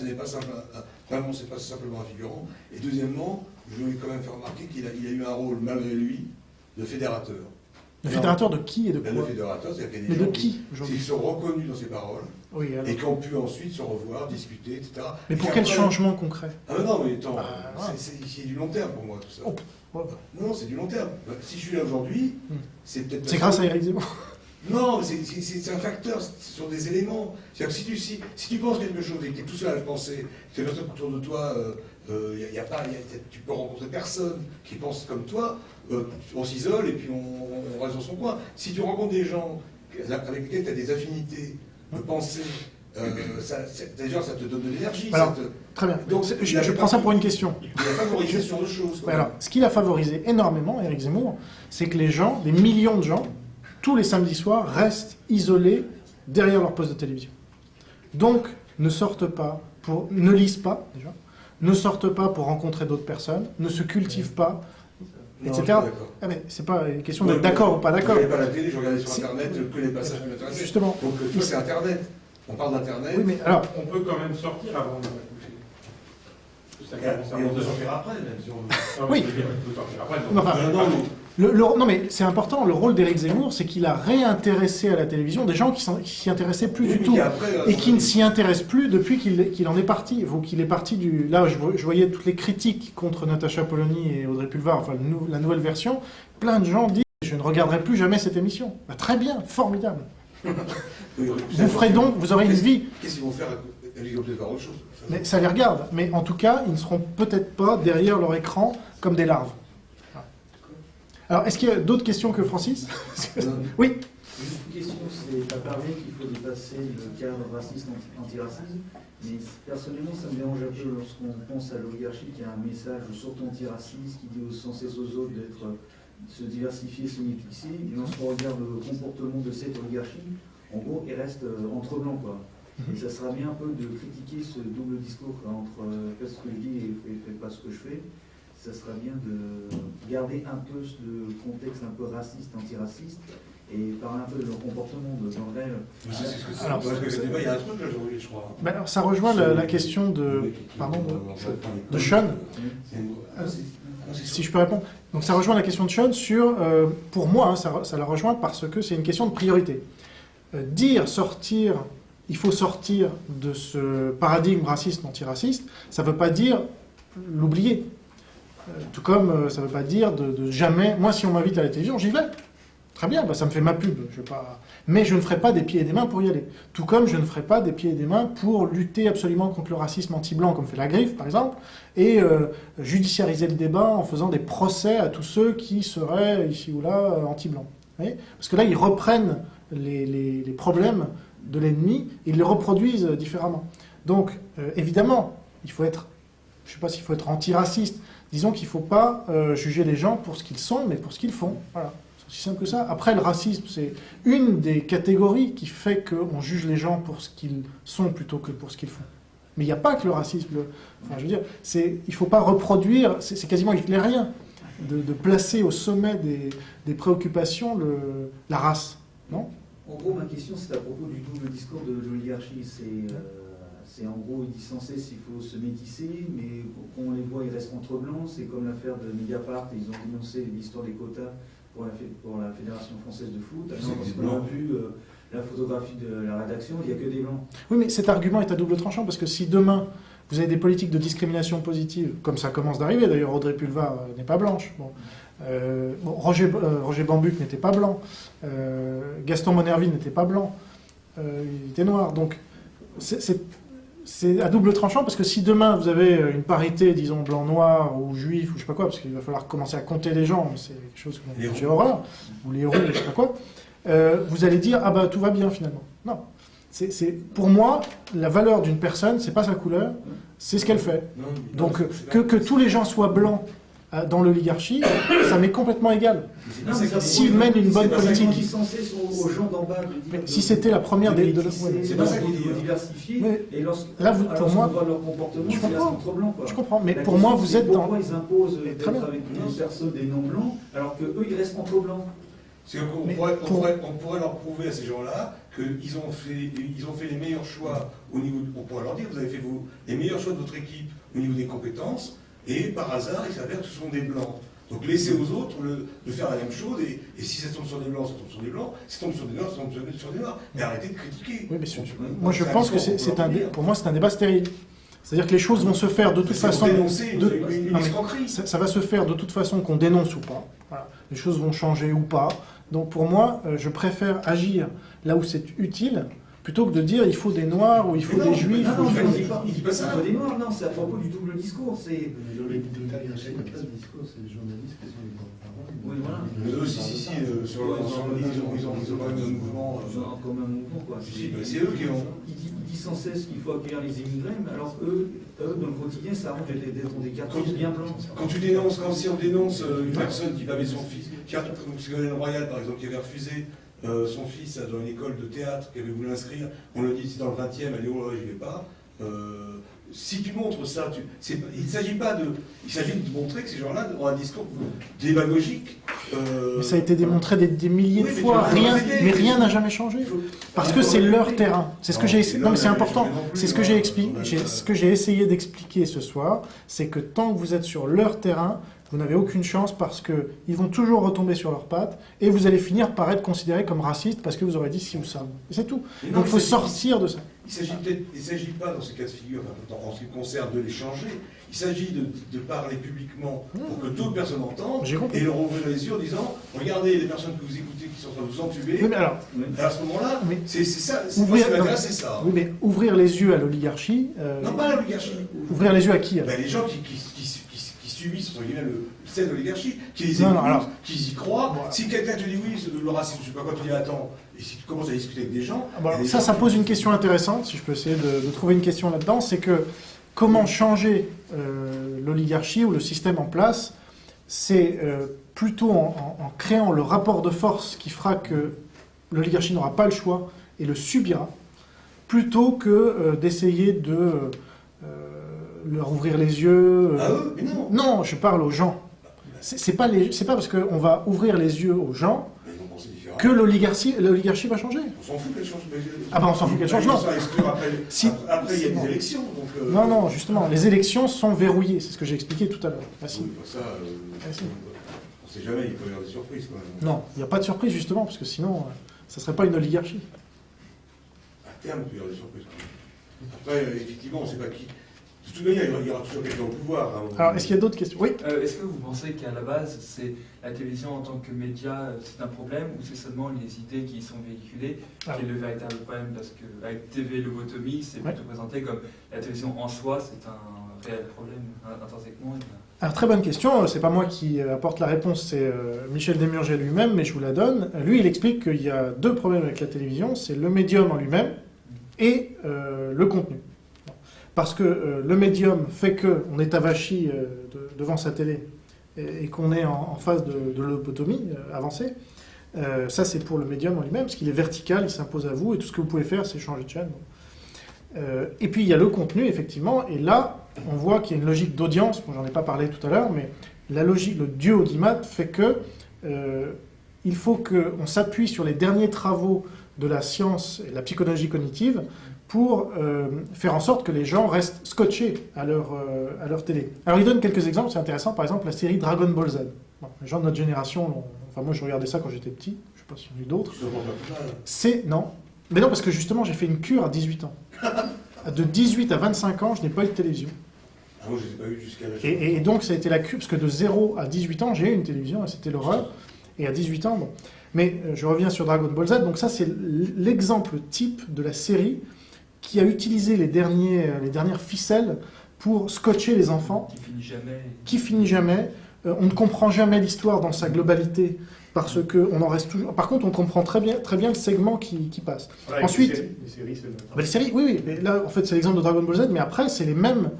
n'est pas simple, vraiment, c'est pas simplement un figurant. Et deuxièmement, je voulais quand même faire remarquer qu'il a eu un rôle, malgré lui, de fédérateur. Le fédérateur de qui et de quoi? Le fédérateur, c'est-à-dire qu'il y a Mais des de gens qui aujourd'hui? qui sont reconnus dans ses paroles Oui, alors. et qui ont pu ensuite se revoir, discuter, etc. Mais pour quel changement concret? Ah non, mais attends, ouais. c'est du long terme pour moi tout ça. Ouais. Non, c'est du long terme. Si je suis là aujourd'hui, c'est peut-être... C'est grâce à Éric Zemmour. Non, mais c'est un facteur, ce sont des éléments. C'est-à-dire que si tu penses quelque chose et que tu es tout seul à le penser, que personne autour de toi, tu peux rencontrer personne qui pense comme toi, on s'isole et puis on reste dans son coin. Si tu rencontres des gens avec lesquels tu as des affinités de pensée, déjà ça te donne de l'énergie. Alors, très bien. Donc, je prends ça pour une question. Il a favorisé sur autre chose. Alors, ce qu'il a favorisé énormément, Éric Zemmour, c'est que les gens, des millions de gens, tous les samedis soirs, restent isolés derrière leur poste de télévision. Donc, ne sortent pas, ne lisent pas, déjà, ne sortent pas pour rencontrer d'autres personnes, ne se cultivent pas, etc. Ah mais c'est pas une question d'être d'accord ou pas d'accord. Je ne regardais pas la télé, je regardais sur Internet que les passages qui m'intéressaient. Justement. Donc, tu vois, c'est Internet. On parle d'Internet. Oui, mais alors... On peut quand même sortir avant de la coucher. Et on peut sortir après, même si on... Oui. On peut sortir après. Enfin, non, mais c'est important, le rôle d'Éric Zemmour, c'est qu'il a réintéressé à la télévision des gens qui s'y intéressaient plus du tout, et qui ne s'y intéressent plus depuis qu'il en est parti, ou qu'il est parti du... Là, je voyais toutes les critiques contre Natacha Polony et Audrey Pulvar, enfin la nouvelle version, plein de gens disent « je ne regarderai plus jamais cette émission ». Bah, très bien, formidable. Vous ferez donc, vous aurez une vie. Qu'est-ce qu'ils vont faire? Ils vont peut-être faire autre chose. Mais ça les regarde, mais en tout cas, ils ne seront peut-être pas derrière leur écran comme des larves. Alors, est-ce qu'il y a d'autres questions que Francis? Oui. Juste une question, c'est pas parlé qu'il faut dépasser le cadre raciste antiraciste, mais personnellement ça me dérange un peu lorsqu'on pense à l'oligarchie qui a un message surtout antiraciste qui dit sans cesse aux autres de se diversifier, se multiplier, et lorsqu'on regarde le comportement de cette oligarchie, en gros il reste entre blancs quoi. Et ça sera bien un peu de critiquer ce double discours quoi, entre fais ce que je dis et fais pas ce que je fais. Ça sera bien de garder un peu ce contexte un peu raciste, antiraciste, et parler un peu de leur comportement dans le réel. Alors, parce que ce débat, il y a un truc là, je crois. Ben alors, ça rejoint la question de Sean. Si je peux répondre. Donc ça rejoint la question de Sean sur, pour moi, hein, ça la rejoint parce que c'est une question de priorité. Il faut sortir de ce paradigme raciste, antiraciste, ça ne veut pas dire l'oublier. Tout comme ça ne veut pas dire de jamais... Moi, si on m'invite à la télévision, j'y vais. Très bien, bah, ça me fait ma pub. Mais je ne ferai pas des pieds et des mains pour y aller. Tout comme je ne ferai pas des pieds et des mains pour lutter absolument contre le racisme anti-blanc, comme fait la Griffe, par exemple, et judiciariser le débat en faisant des procès à tous ceux qui seraient, ici ou là, anti-blancs. Parce que là, ils reprennent les problèmes de l'ennemi et ils les reproduisent différemment. Donc, évidemment, il faut être... Je ne sais pas s'il faut être antiraciste. Disons qu'il ne faut pas juger les gens pour ce qu'ils sont, mais pour ce qu'ils font. Voilà. C'est aussi simple que ça. Après, le racisme, c'est une des catégories qui fait qu'on juge les gens pour ce qu'ils sont plutôt que pour ce qu'ils font. Mais il n'y a pas que le racisme. Enfin, je veux dire, il ne faut pas reproduire, c'est quasiment hitlérien, de placer au sommet des préoccupations la race. Non ? En gros, ma question, c'est à propos du double discours de l'oligarchie. C'est en gros, il dit sans cesse qu'il faut se métisser, mais quand on les voit, ils restent entre blancs. C'est comme l'affaire de Mediapart, ils ont dénoncé l'histoire des quotas pour la Fédération française de foot. Alors, parce qu'on a vu la photographie de la rédaction, il n'y a que des blancs. Oui, mais cet argument est à double tranchant, parce que si demain, vous avez des politiques de discrimination positive, comme ça commence d'arriver, d'ailleurs Audrey Pulvar n'est pas blanche, Roger Bambuck n'était pas blanc, Gaston Monnerville n'était pas blanc, il était noir, donc c'est à double tranchant, parce que si demain vous avez une parité, disons, blanc-noir ou juif, ou je sais pas quoi, parce qu'il va falloir commencer à compter les gens, c'est quelque chose Les que j'ai héros. horreur, ou les héros, je sais pas quoi, vous allez dire, ah bah tout va bien finalement. Non. Pour moi, la valeur d'une personne, c'est pas sa couleur, c'est ce qu'elle fait. Non, Donc c'est que tous les gens soient blancs dans l'oligarchie, ça m'est complètement égal. Non, mais ça, S'ils mènent une bonne c'est pas ça politique. Ils sont censés aux gens d'en bas de dire Mais si c'était la première des... C'est pas ça qu'il dit, de hein. diversifier. Mais Et là, vous, pour moi, voit leur comportement, je c'est comprends. contre blanc. je comprends, mais La pour moi, question, vous c'est êtes dans... pourquoi ils imposent Mais d'être très bien. avec des personnes, des non-blancs, alors qu'eux, ils restent entre blancs. C'est qu'on Mais pourrait, pour- on pourrait leur prouver à ces gens-là qu'ils ont fait les meilleurs choix au niveau. On pourrait leur dire, vous avez fait les meilleurs choix de votre équipe au niveau des compétences, et par hasard, il s'avère que ce sont des blancs. Donc laissez aux autres de faire la même chose, et si ça tombe sur des blancs, ça tombe sur des blancs, si ça tombe sur des noirs, ça tombe sur des noirs. Mais arrêtez de critiquer. Oui, mais moi, je C'est un pense que discours qu'on peut leur dire. pour moi, c'est un débat stérile. C'est-à-dire que les choses vont se faire de toute C'est pour façon... dénoncer une Non, mais escroquerie. ça va se faire de toute façon qu'on dénonce ou pas. Voilà. Les choses vont changer ou pas. Donc pour moi, je préfère agir là où c'est utile, plutôt que de dire il faut des noirs ou il faut Mais non, des juifs. Non, ou non, il faut- il dit pas ça. Des noirs, non, c'est à propos du double discours. C'est C'est les journalistes qui sont les grands-parents. Oui, voilà. Si, sur ils ont quand même un mouvement. comme un mouvement, quoi. Si, bah, c'est eux qui ont. Il dit sans cesse qu'il faut accueillir les immigrés, mais alors eux, dans le quotidien, ça arrange d'être des cartouches bien blancs. Quand tu dénonces, si on dénonce une personne qui avait son fils, comme Ségolène Royal par exemple, qui avait refusé son fils dans une école de théâtre, qui avait voulu l'inscrire, on lui dit c'est dans le 20e, elle dit oh là, j'y vais pas. Si tu montres ça, il ne s'agit pas de. Il s'agit de montrer que ces gens-là ont un discours démagogique. Mais ça a été démontré des milliers de Oui, mais fois, tu vas mais rien n'a jamais changé. Parce que c'est leur terrain. C'est ce que j'ai essayé. Non, mais c'est important. C'est ce que j'ai expliqué. Ce que j'ai essayé d'expliquer ce soir, c'est que tant que vous êtes sur leur terrain, vous n'avez aucune chance parce que ils vont toujours retomber sur leurs pattes et vous allez finir par être considéré comme raciste parce que vous aurez dit ci ou ça. Et c'est tout. Donc il faut sortir de ça. Il ne s'agit pas dans ces cas de figure, en ce qui me concerne, de les changer. Il s'agit de parler publiquement pour que d'autres personnes entendent J'ai compris. et leur ouvrir les yeux en disant regardez les personnes que vous écoutez qui sont en train de vous entuber. Oui, mais alors, À ce moment-là, Oui. c'est ça. Ouvrir- Moi, ce qui m'intéresse, c'est ça. oui, mais ouvrir les yeux à l'oligarchie. Non, pas l'oligarchie. Ouvrir les yeux à qui alors Ben, les gens qui subissent entre guillemets, cette oligarchie, qui les Non, non, écoutent, alors- qui y croient. Voilà. Si quelqu'un te dit oui, le racisme, je sais pas quoi, tu dis attends, et si tu commences à discuter avec des gens. Bon, il y a des ça gens qui- pose une question intéressante, si je peux essayer de trouver une question là-dedans, c'est que comment changer l'oligarchie ou le système en place, c'est plutôt en créant le rapport de force qui fera que l'oligarchie n'aura pas le choix et le subira, plutôt que d'essayer de leur ouvrir les yeux. À eux, mais non. Non, je parle aux gens. C'est pas parce qu'on va ouvrir les yeux aux gens Mais ils vont penser différemment. que l'oligarchie va changer. On s'en fout qu'elle change. Ah ben, on s'en fout qu'elle change, non. Ça exclure après, Si. après, il y a Non. des élections. Donc, Non, non, justement, les élections sont verrouillées, c'est ce que j'ai expliqué tout à l'heure. Ah, si. Oui, ça, Ah, si. on ne sait jamais, il peut y avoir des surprises quand même. Non, il n'y a pas de surprise justement, parce que sinon, ça ne serait pas une oligarchie. À terme, il peut y avoir des surprises quand même. Après, effectivement, on ne sait pas qui. De toute manière, il y aura toujours quelqu'un au pouvoir. Hein. Alors, est-ce qu'il y a d'autres questions? Oui. Est-ce que vous pensez qu'à la base, c'est la télévision en tant que média, c'est un problème, ou c'est seulement les idées qui y sont véhiculées Ah. qui est le véritable problème? Parce qu'avec TV lobotomie, c'est Ouais. plutôt présenté comme la télévision en soi, c'est un réel problème intrinsèquement. Alors, très bonne question. C'est pas moi qui apporte la réponse, c'est Michel Desmurger lui-même, mais je vous la donne. Lui, il explique qu'il y a deux problèmes avec la télévision, c'est le médium en lui-même et le contenu. Parce que le médium fait qu'on est avachi devant sa télé et qu'on est en phase de lobotomie avancée. Ça, c'est pour le médium en lui-même, parce qu'il est vertical, il s'impose à vous, et tout ce que vous pouvez faire, c'est changer de chaîne. Et puis, il y a le contenu, effectivement, et là, on voit qu'il y a une logique d'audience. Bon, j'en ai pas parlé tout à l'heure, mais la logique, le dieu audimat, fait que il faut qu'on s'appuie sur les derniers travaux de la science et de la psychologie cognitive pour faire en sorte que les gens restent scotchés à leur télé. Alors, il donne quelques exemples, c'est intéressant. Par exemple, la série Dragon Ball Z. Bon, les gens de notre génération, enfin moi je regardais ça quand j'étais petit, je sais pas s'il y en a eu d'autres. Je ne vois pas plus mal. C'est... Non. Mais non, parce que justement, j'ai fait une cure à 18 ans. De 18 à 25 ans, je n'ai pas eu de télévision. Ah, moi, je ne les ai pas eu jusqu'à l'âge. Et donc, ça a été la cure, parce que de 0 à 18 ans, j'ai eu une télévision, et c'était l'horreur. Et à 18 ans, bon. Mais je reviens sur Dragon Ball Z, donc ça, c'est l'exemple type de la série qui a utilisé les dernières ficelles pour scotcher les enfants, qui finit jamais. On ne comprend jamais l'histoire dans sa globalité, parce qu'on en reste toujours... Par contre, on comprend très bien le segment qui passe. Voilà, Ensuite... les séries, c'est le même. Les séries, oui, mais là, en fait, c'est l'exemple de Dragon Ball Z, mais après, c'est les mêmes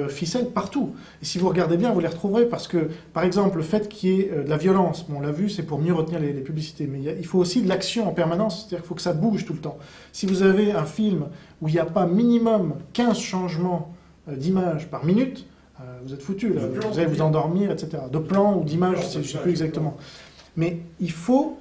ficelles partout. Et si vous regardez bien, vous les retrouverez, parce que, par exemple, le fait qu'il y ait de la violence, bon, on l'a vu, c'est pour mieux retenir les publicités, mais il faut aussi de l'action en permanence, c'est-à-dire qu'il faut que ça bouge tout le temps. Si vous avez un film où il n'y a pas minimum 15 changements d'image par minute, vous êtes foutu, là. Vous allez vous endormir, etc. De plans ou d'images, je ne sais plus exactement. Mais il faut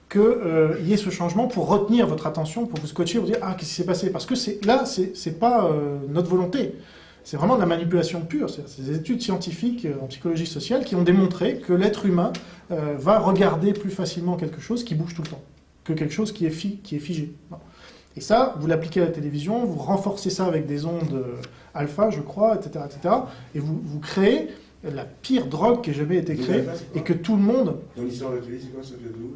qu'il y ait ce changement pour retenir votre attention, pour vous scotcher, vous dire « Ah, qu'est-ce qui s'est passé ?» Parce que là, c'est pas notre volonté. C'est vraiment de la manipulation pure. C'est des études scientifiques en psychologie sociale qui ont démontré que l'être humain va regarder plus facilement quelque chose qui bouge tout le temps que quelque chose qui est figé. Bon. Et ça, vous l'appliquez à la télévision, vous renforcez ça avec des ondes alpha, je crois, etc., etc. Et vous créez la pire drogue qui ait jamais été créée et que tout le monde... Dans l'histoire de la télé, c'est quoi ça vient d'où?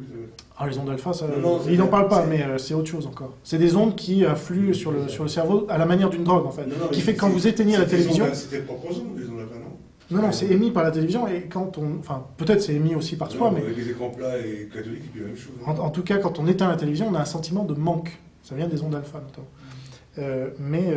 Ah, les ondes alpha, ça, non, ils n'en parlent pas, mais c'est autre chose encore. C'est des ondes qui influent sur le cerveau à la manière d'une drogue, en fait. Qui fait que quand vous éteignez la télévision... C'était propres ondes, les ondes alpha, non? Non, c'est émis par la télévision, et quand on... Enfin, peut-être c'est émis aussi par soi, mais... Avec les écrans plats et catholiques, et puis la même chose. En tout cas, quand on éteint la télévision, on a un sentiment de manque. Ça vient des ondes alpha, notamment.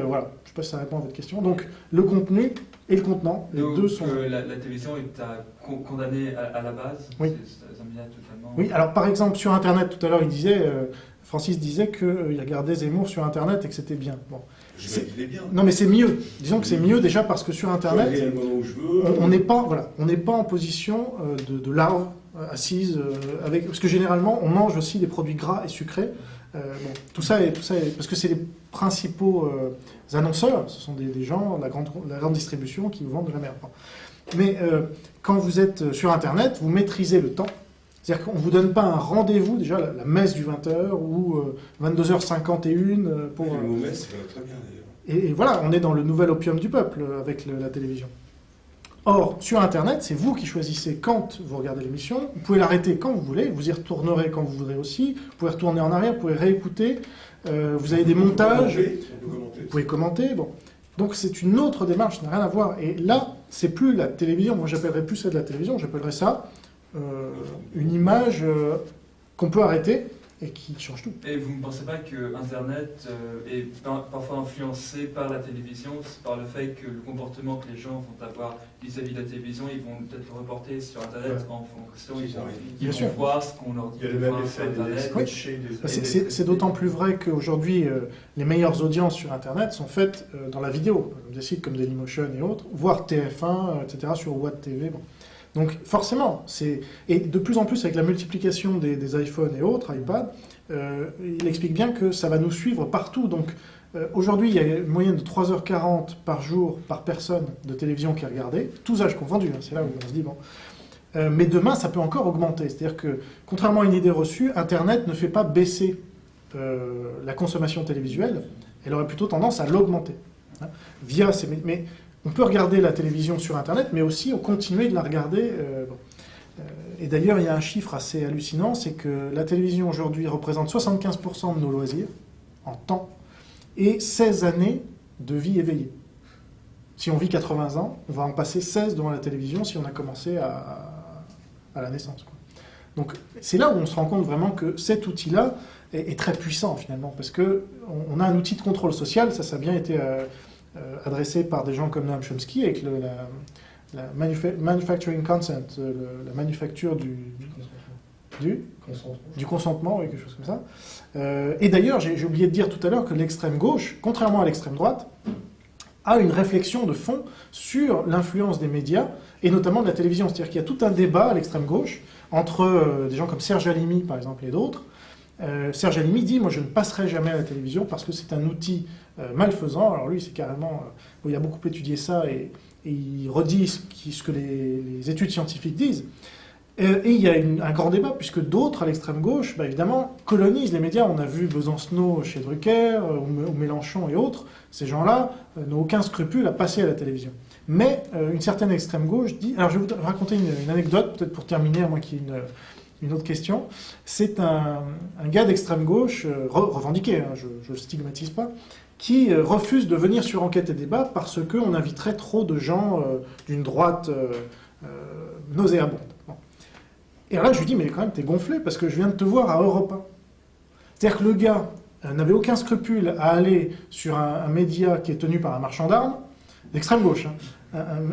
Voilà, je ne sais pas si ça répond à votre question. Donc, le contenu et le contenant, les deux sont... La télévision est condamnée à la base. Oui. Ça me vient totalement... Oui, alors par exemple, sur Internet, tout à l'heure, Francis disait qu'il regardait Zemmour sur Internet et que c'était bien. Bon. Je sais qu'il est bien. Non, mais c'est mieux. Disons que c'est mieux déjà parce que sur Internet, on n'est pas en position de larve assise avec... Parce que généralement, on mange aussi des produits gras et sucrés. Tout ça est... Parce que c'est les principaux annonceurs, ce sont des gens, la grande distribution qui vous vendent de la merde. Bon. Mais quand vous êtes sur Internet, vous maîtrisez le temps. C'est-à-dire qu'on ne vous donne pas un rendez-vous, déjà la messe du 20h ou 22h51 pour... Le mot messe, c'est très bien d'ailleurs. Et voilà, on est dans le nouvel opium du peuple avec la télévision. Or, sur Internet, c'est vous qui choisissez quand vous regardez l'émission. Vous pouvez l'arrêter quand vous voulez, vous y retournerez quand vous voudrez aussi. Vous pouvez retourner en arrière, vous pouvez réécouter. Vous avez des montages. Vous pouvez commenter. Bon. Donc c'est une autre démarche, ça n'a rien à voir. Et là, c'est plus la télévision. Moi, j'appellerais plus ça de la télévision. J'appellerais ça une image qu'on peut arrêter et qui change tout. Et vous ne pensez pas que Internet est parfois influencé par la télévision, par le fait que le comportement que les gens vont avoir vis-à-vis de la télévision, ils vont peut-être le reporter sur Internet en fonction, ils vont voir ce qu'on leur dit de voir sur Internet. Oui. C'est d'autant plus vrai qu'aujourd'hui, les meilleures audiences sur Internet sont faites dans la vidéo, des sites comme Dailymotion et autres, voire TF1, etc., sur Watt TV. Bon. Donc forcément, et de plus en plus avec la multiplication des iPhones et autres, iPad, il explique bien que ça va nous suivre partout. Donc aujourd'hui, il y a une moyenne de 3h40 par jour par personne de télévision qui est regardée, tous âges confondus, hein, c'est là où on se dit bon. Mais demain, ça peut encore augmenter. C'est-à-dire que, contrairement à une idée reçue, Internet ne fait pas baisser la consommation télévisuelle, elle aurait plutôt tendance à l'augmenter. Hein, via ces... Mais on peut regarder la télévision sur Internet, mais aussi continuer de la regarder. Et d'ailleurs, il y a un chiffre assez hallucinant, c'est que la télévision aujourd'hui représente 75% de nos loisirs en temps et 16 années de vie éveillée. Si on vit 80 ans, on va en passer 16 devant la télévision si on a commencé à la naissance. Quoi. Donc c'est là où on se rend compte vraiment que cet outil-là est très puissant finalement, parce qu'on a un outil de contrôle social, ça a bien été... adressé par des gens comme Noam Chomsky avec la manufacturing consent, la manufacture du consentement, oui, quelque chose comme ça. Et d'ailleurs, j'ai oublié de dire tout à l'heure que l'extrême gauche, contrairement à l'extrême droite, a une réflexion de fond sur l'influence des médias, et notamment de la télévision. C'est-à-dire qu'il y a tout un débat à l'extrême gauche entre des gens comme Serge Halimi, par exemple, et d'autres. Serge Halimi dit « Moi, je ne passerai jamais à la télévision parce que c'est un outil malfaisant. » Alors lui, c'est carrément... il a beaucoup étudié ça et il redit ce que les études scientifiques disent. Et il y a un grand débat, puisque d'autres, à l'extrême gauche, évidemment, colonisent les médias. On a vu Besancenot chez Drucker, ou Mélenchon et autres. Ces gens-là n'ont aucun scrupule à passer à la télévision. Mais une certaine extrême gauche dit... Alors je vais vous raconter une anecdote, peut-être pour terminer, à moins qu'il y ait une autre question. C'est un gars d'extrême gauche, revendiqué, hein, je ne le stigmatise pas, qui refuse de venir sur Enquête et Débat parce qu'on inviterait trop de gens d'une droite nauséabonde. Bon. Et alors là, je lui dis, mais quand même, t'es gonflé, parce que je viens de te voir à Europe 1. C'est-à-dire que le gars n'avait aucun scrupule à aller sur un média qui est tenu par un marchand d'armes, d'extrême gauche, hein,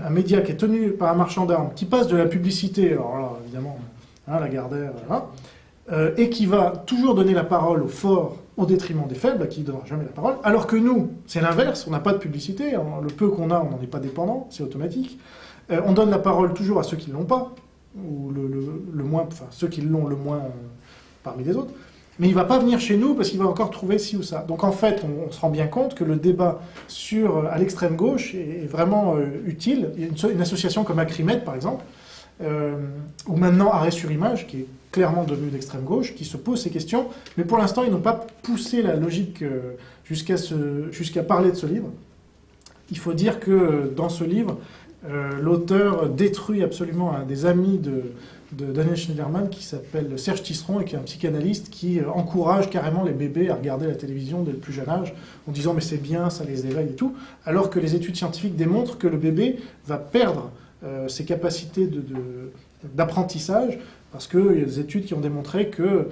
un média qui est tenu par un marchand d'armes, qui passe de la publicité, alors là, évidemment, hein, Lagardère, et qui va toujours donner la parole aux forts au détriment des faibles, à qui il ne donnera jamais la parole, alors que nous, c'est l'inverse, on n'a pas de publicité, le peu qu'on a, on n'en est pas dépendant, c'est automatique. On donne la parole toujours à ceux qui ne l'ont pas, ou le moins, enfin ceux qui l'ont le moins parmi les autres, mais il ne va pas venir chez nous parce qu'il va encore trouver ci ou ça. Donc en fait, on se rend bien compte que le débat à l'extrême gauche est vraiment utile. Il y a une association comme Acrimed, par exemple, ou maintenant Arrêt sur Image, qui est clairement devenu d'extrême gauche, qui se pose ces questions, mais pour l'instant, ils n'ont pas poussé la logique jusqu'à parler de ce livre. Il faut dire que dans ce livre, l'auteur détruit absolument un des amis de Daniel Schneiderman qui s'appelle Serge Tisseron et qui est un psychanalyste qui encourage carrément les bébés à regarder la télévision dès le plus jeune âge en disant mais c'est bien, ça les éveille et tout, alors que les études scientifiques démontrent que le bébé va perdre ses capacités d'apprentissage parce qu'il y a des études qui ont démontré que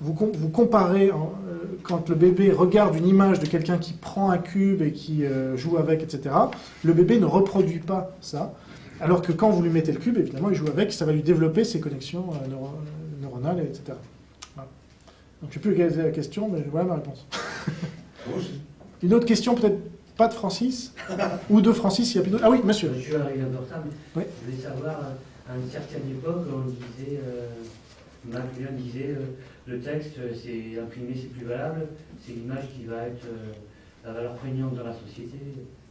vous comparez quand le bébé regarde une image de quelqu'un qui prend un cube et qui joue avec, etc., le bébé ne reproduit pas ça. Alors que quand vous lui mettez le cube, évidemment, il joue avec, ça va lui développer ses connexions neuronales, etc. Voilà. Donc, je ne sais plus quelle était la question, mais voilà ma réponse. Une autre question, peut-être pas de Francis, ou de Francis, il y a plus d'autres. Ah oui, monsieur. Je suis arrivé à Dortmund. Oui. Je voulais savoir, à une certaine époque, on disait, Macron disait, le texte, c'est imprimé, c'est plus valable, c'est l'image qui va être la valeur prégnante dans la société.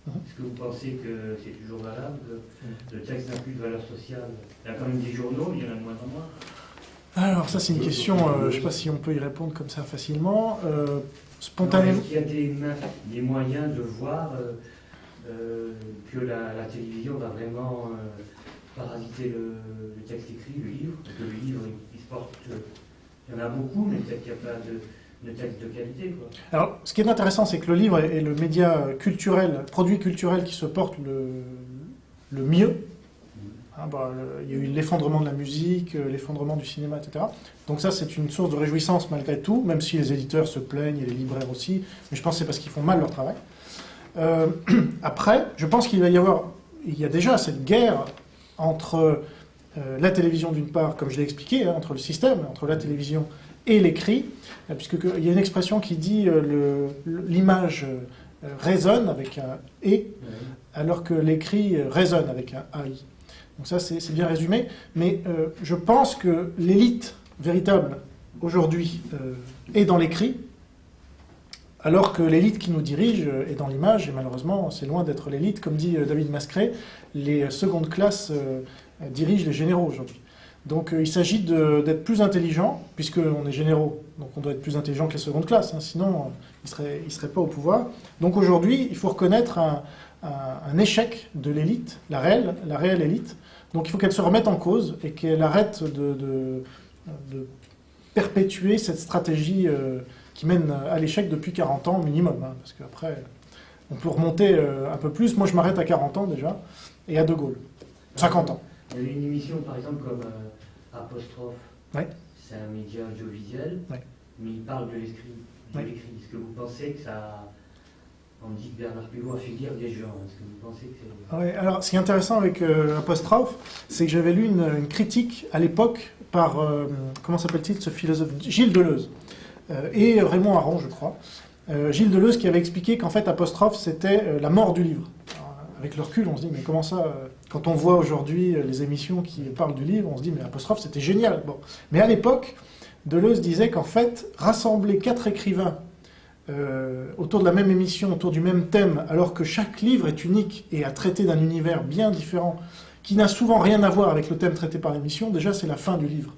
Est-ce que vous pensez que c'est toujours valable, que le texte n'a plus de valeur sociale? Il y a quand même des journaux, il y en a de moins en moins. Alors ça c'est une question, je ne sais pas si on peut y répondre comme ça facilement. Spontanément. Est-ce qu'il y a des moyens de voir que la télévision va vraiment parasiter le texte écrit, le livre, que le livre il se porte, il y en a beaucoup, mais peut-être qu'il n'y a pas de texte de qualité, quoi. Alors, ce qui est intéressant, c'est que le livre est le média culturel, produit culturel qui se porte le mieux. Hein, il y a eu l'effondrement de la musique, l'effondrement du cinéma, etc. Donc ça, c'est une source de réjouissance malgré tout, même si les éditeurs se plaignent et les libraires aussi, mais je pense que c'est parce qu'ils font mal leur travail. Après, je pense qu'il y a déjà cette guerre entre la télévision d'une part, comme je l'ai expliqué, hein, entre le système, entre la télévision et l'écrit, puisqu'il y a une expression qui dit l'image résonne avec un « et », alors que l'écrit résonne avec un « AI ». Donc ça, c'est bien résumé. Mais je pense que l'élite véritable, aujourd'hui, est dans l'écrit, alors que l'élite qui nous dirige est dans l'image, et malheureusement, c'est loin d'être l'élite. Comme dit David Mascret, les secondes classes dirigent les généraux aujourd'hui. Donc il s'agit d'être plus intelligent, puisqu'on est généraux, donc on doit être plus intelligent que les secondes classes, hein, sinon ils ne seraient pas au pouvoir. Donc aujourd'hui, il faut reconnaître un échec de l'élite, la réelle élite. Donc il faut qu'elle se remette en cause et qu'elle arrête de perpétuer cette stratégie qui mène à l'échec depuis 40 ans minimum, hein, parce qu'après, on peut remonter un peu plus. Moi, je m'arrête à 40 ans déjà, et à De Gaulle, 50 ans. Il y a une émission, par exemple, comme Apostrophe. Ouais. C'est un média audiovisuel, ouais. Mais il parle de l'écrit. Ouais. Est-ce que vous pensez que ça... On dit que Bernard Pivot a fait lire des gens. Est-ce que vous pensez que c'est... Ouais, alors, ce qui est intéressant avec Apostrophe, c'est que j'avais lu une critique à l'époque par, comment s'appelle-t-il, ce philosophe, Gilles Deleuze, et Raymond Aron, je crois. Gilles Deleuze qui avait expliqué qu'en fait, Apostrophe, c'était la mort du livre. Alors, avec le recul, on se dit, mais comment ça quand on voit aujourd'hui les émissions qui parlent du livre, on se dit, mais Apostrophe, c'était génial. Bon. Mais à l'époque, Deleuze disait qu'en fait, rassembler 4 écrivains autour de la même émission, autour du même thème, alors que chaque livre est unique et a traité d'un univers bien différent, qui n'a souvent rien à voir avec le thème traité par l'émission, déjà c'est la fin du livre.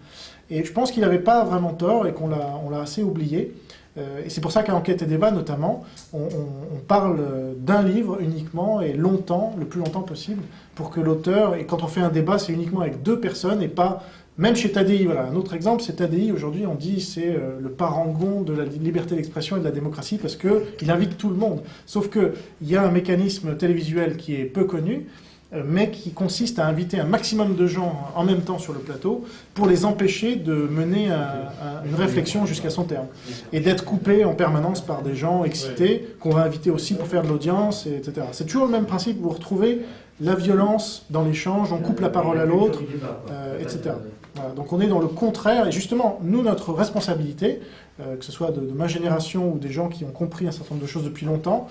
Et je pense qu'il n'avait pas vraiment tort et qu'on l'a assez oublié. Et c'est pour ça qu'à Enquête et Débat, notamment, on parle d'un livre uniquement et longtemps, le plus longtemps possible, pour que l'auteur, et quand on fait un débat, c'est uniquement avec 2 personnes et pas Même chez Tadi, voilà, un autre exemple, c'est Tadi, aujourd'hui on dit c'est le parangon de la liberté d'expression et de la démocratie parce qu'il invite tout le monde. Sauf qu'il y a un mécanisme télévisuel qui est peu connu, mais qui consiste à inviter un maximum de gens en même temps sur le plateau pour les empêcher de mener une réflexion jusqu'à son terme. Et d'être coupés en permanence par des gens excités, qu'on va inviter aussi pour faire de l'audience, etc. C'est toujours le même principe, vous retrouvez la violence dans l'échange, on coupe la parole à l'autre, etc. Voilà, donc on est dans le contraire, et justement, nous, notre responsabilité, que ce soit de ma génération ou des gens qui ont compris un certain nombre de choses depuis longtemps,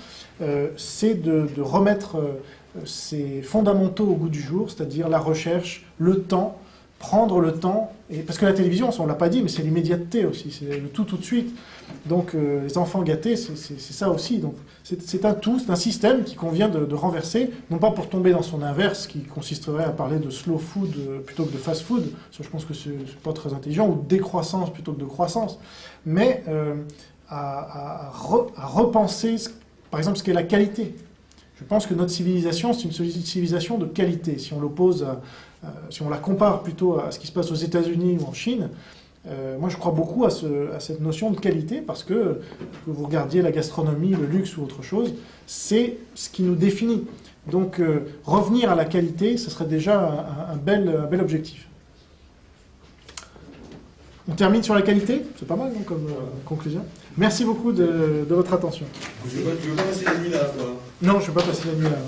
c'est de remettre ces fondamentaux au goût du jour, c'est-à-dire la recherche, le temps, prendre le temps, et parce que la télévision, on ne l'a pas dit, mais c'est l'immédiateté aussi, c'est le tout de suite. Donc les enfants gâtés, c'est ça aussi. Donc c'est un tout, c'est un système qui convient de renverser, non pas pour tomber dans son inverse, qui consisterait à parler de slow food plutôt que de fast food, ça je pense que c'est pas très intelligent, ou de décroissance plutôt que de croissance, mais à repenser, par exemple, ce qu'est la qualité. Je pense que notre civilisation, c'est une civilisation de qualité. Si on l'oppose, si on la compare plutôt à ce qui se passe aux États-Unis ou en Chine, moi je crois beaucoup à cette notion de qualité parce que vous regardiez la gastronomie, le luxe ou autre chose, c'est ce qui nous définit. Donc revenir à la qualité, ce serait déjà un bel objectif. On termine sur la qualité, c'est pas mal non, comme conclusion. Merci beaucoup de votre attention. Tu veux pas passer la nuit là, quoi? Non, je ne vais pas passer la nuit là.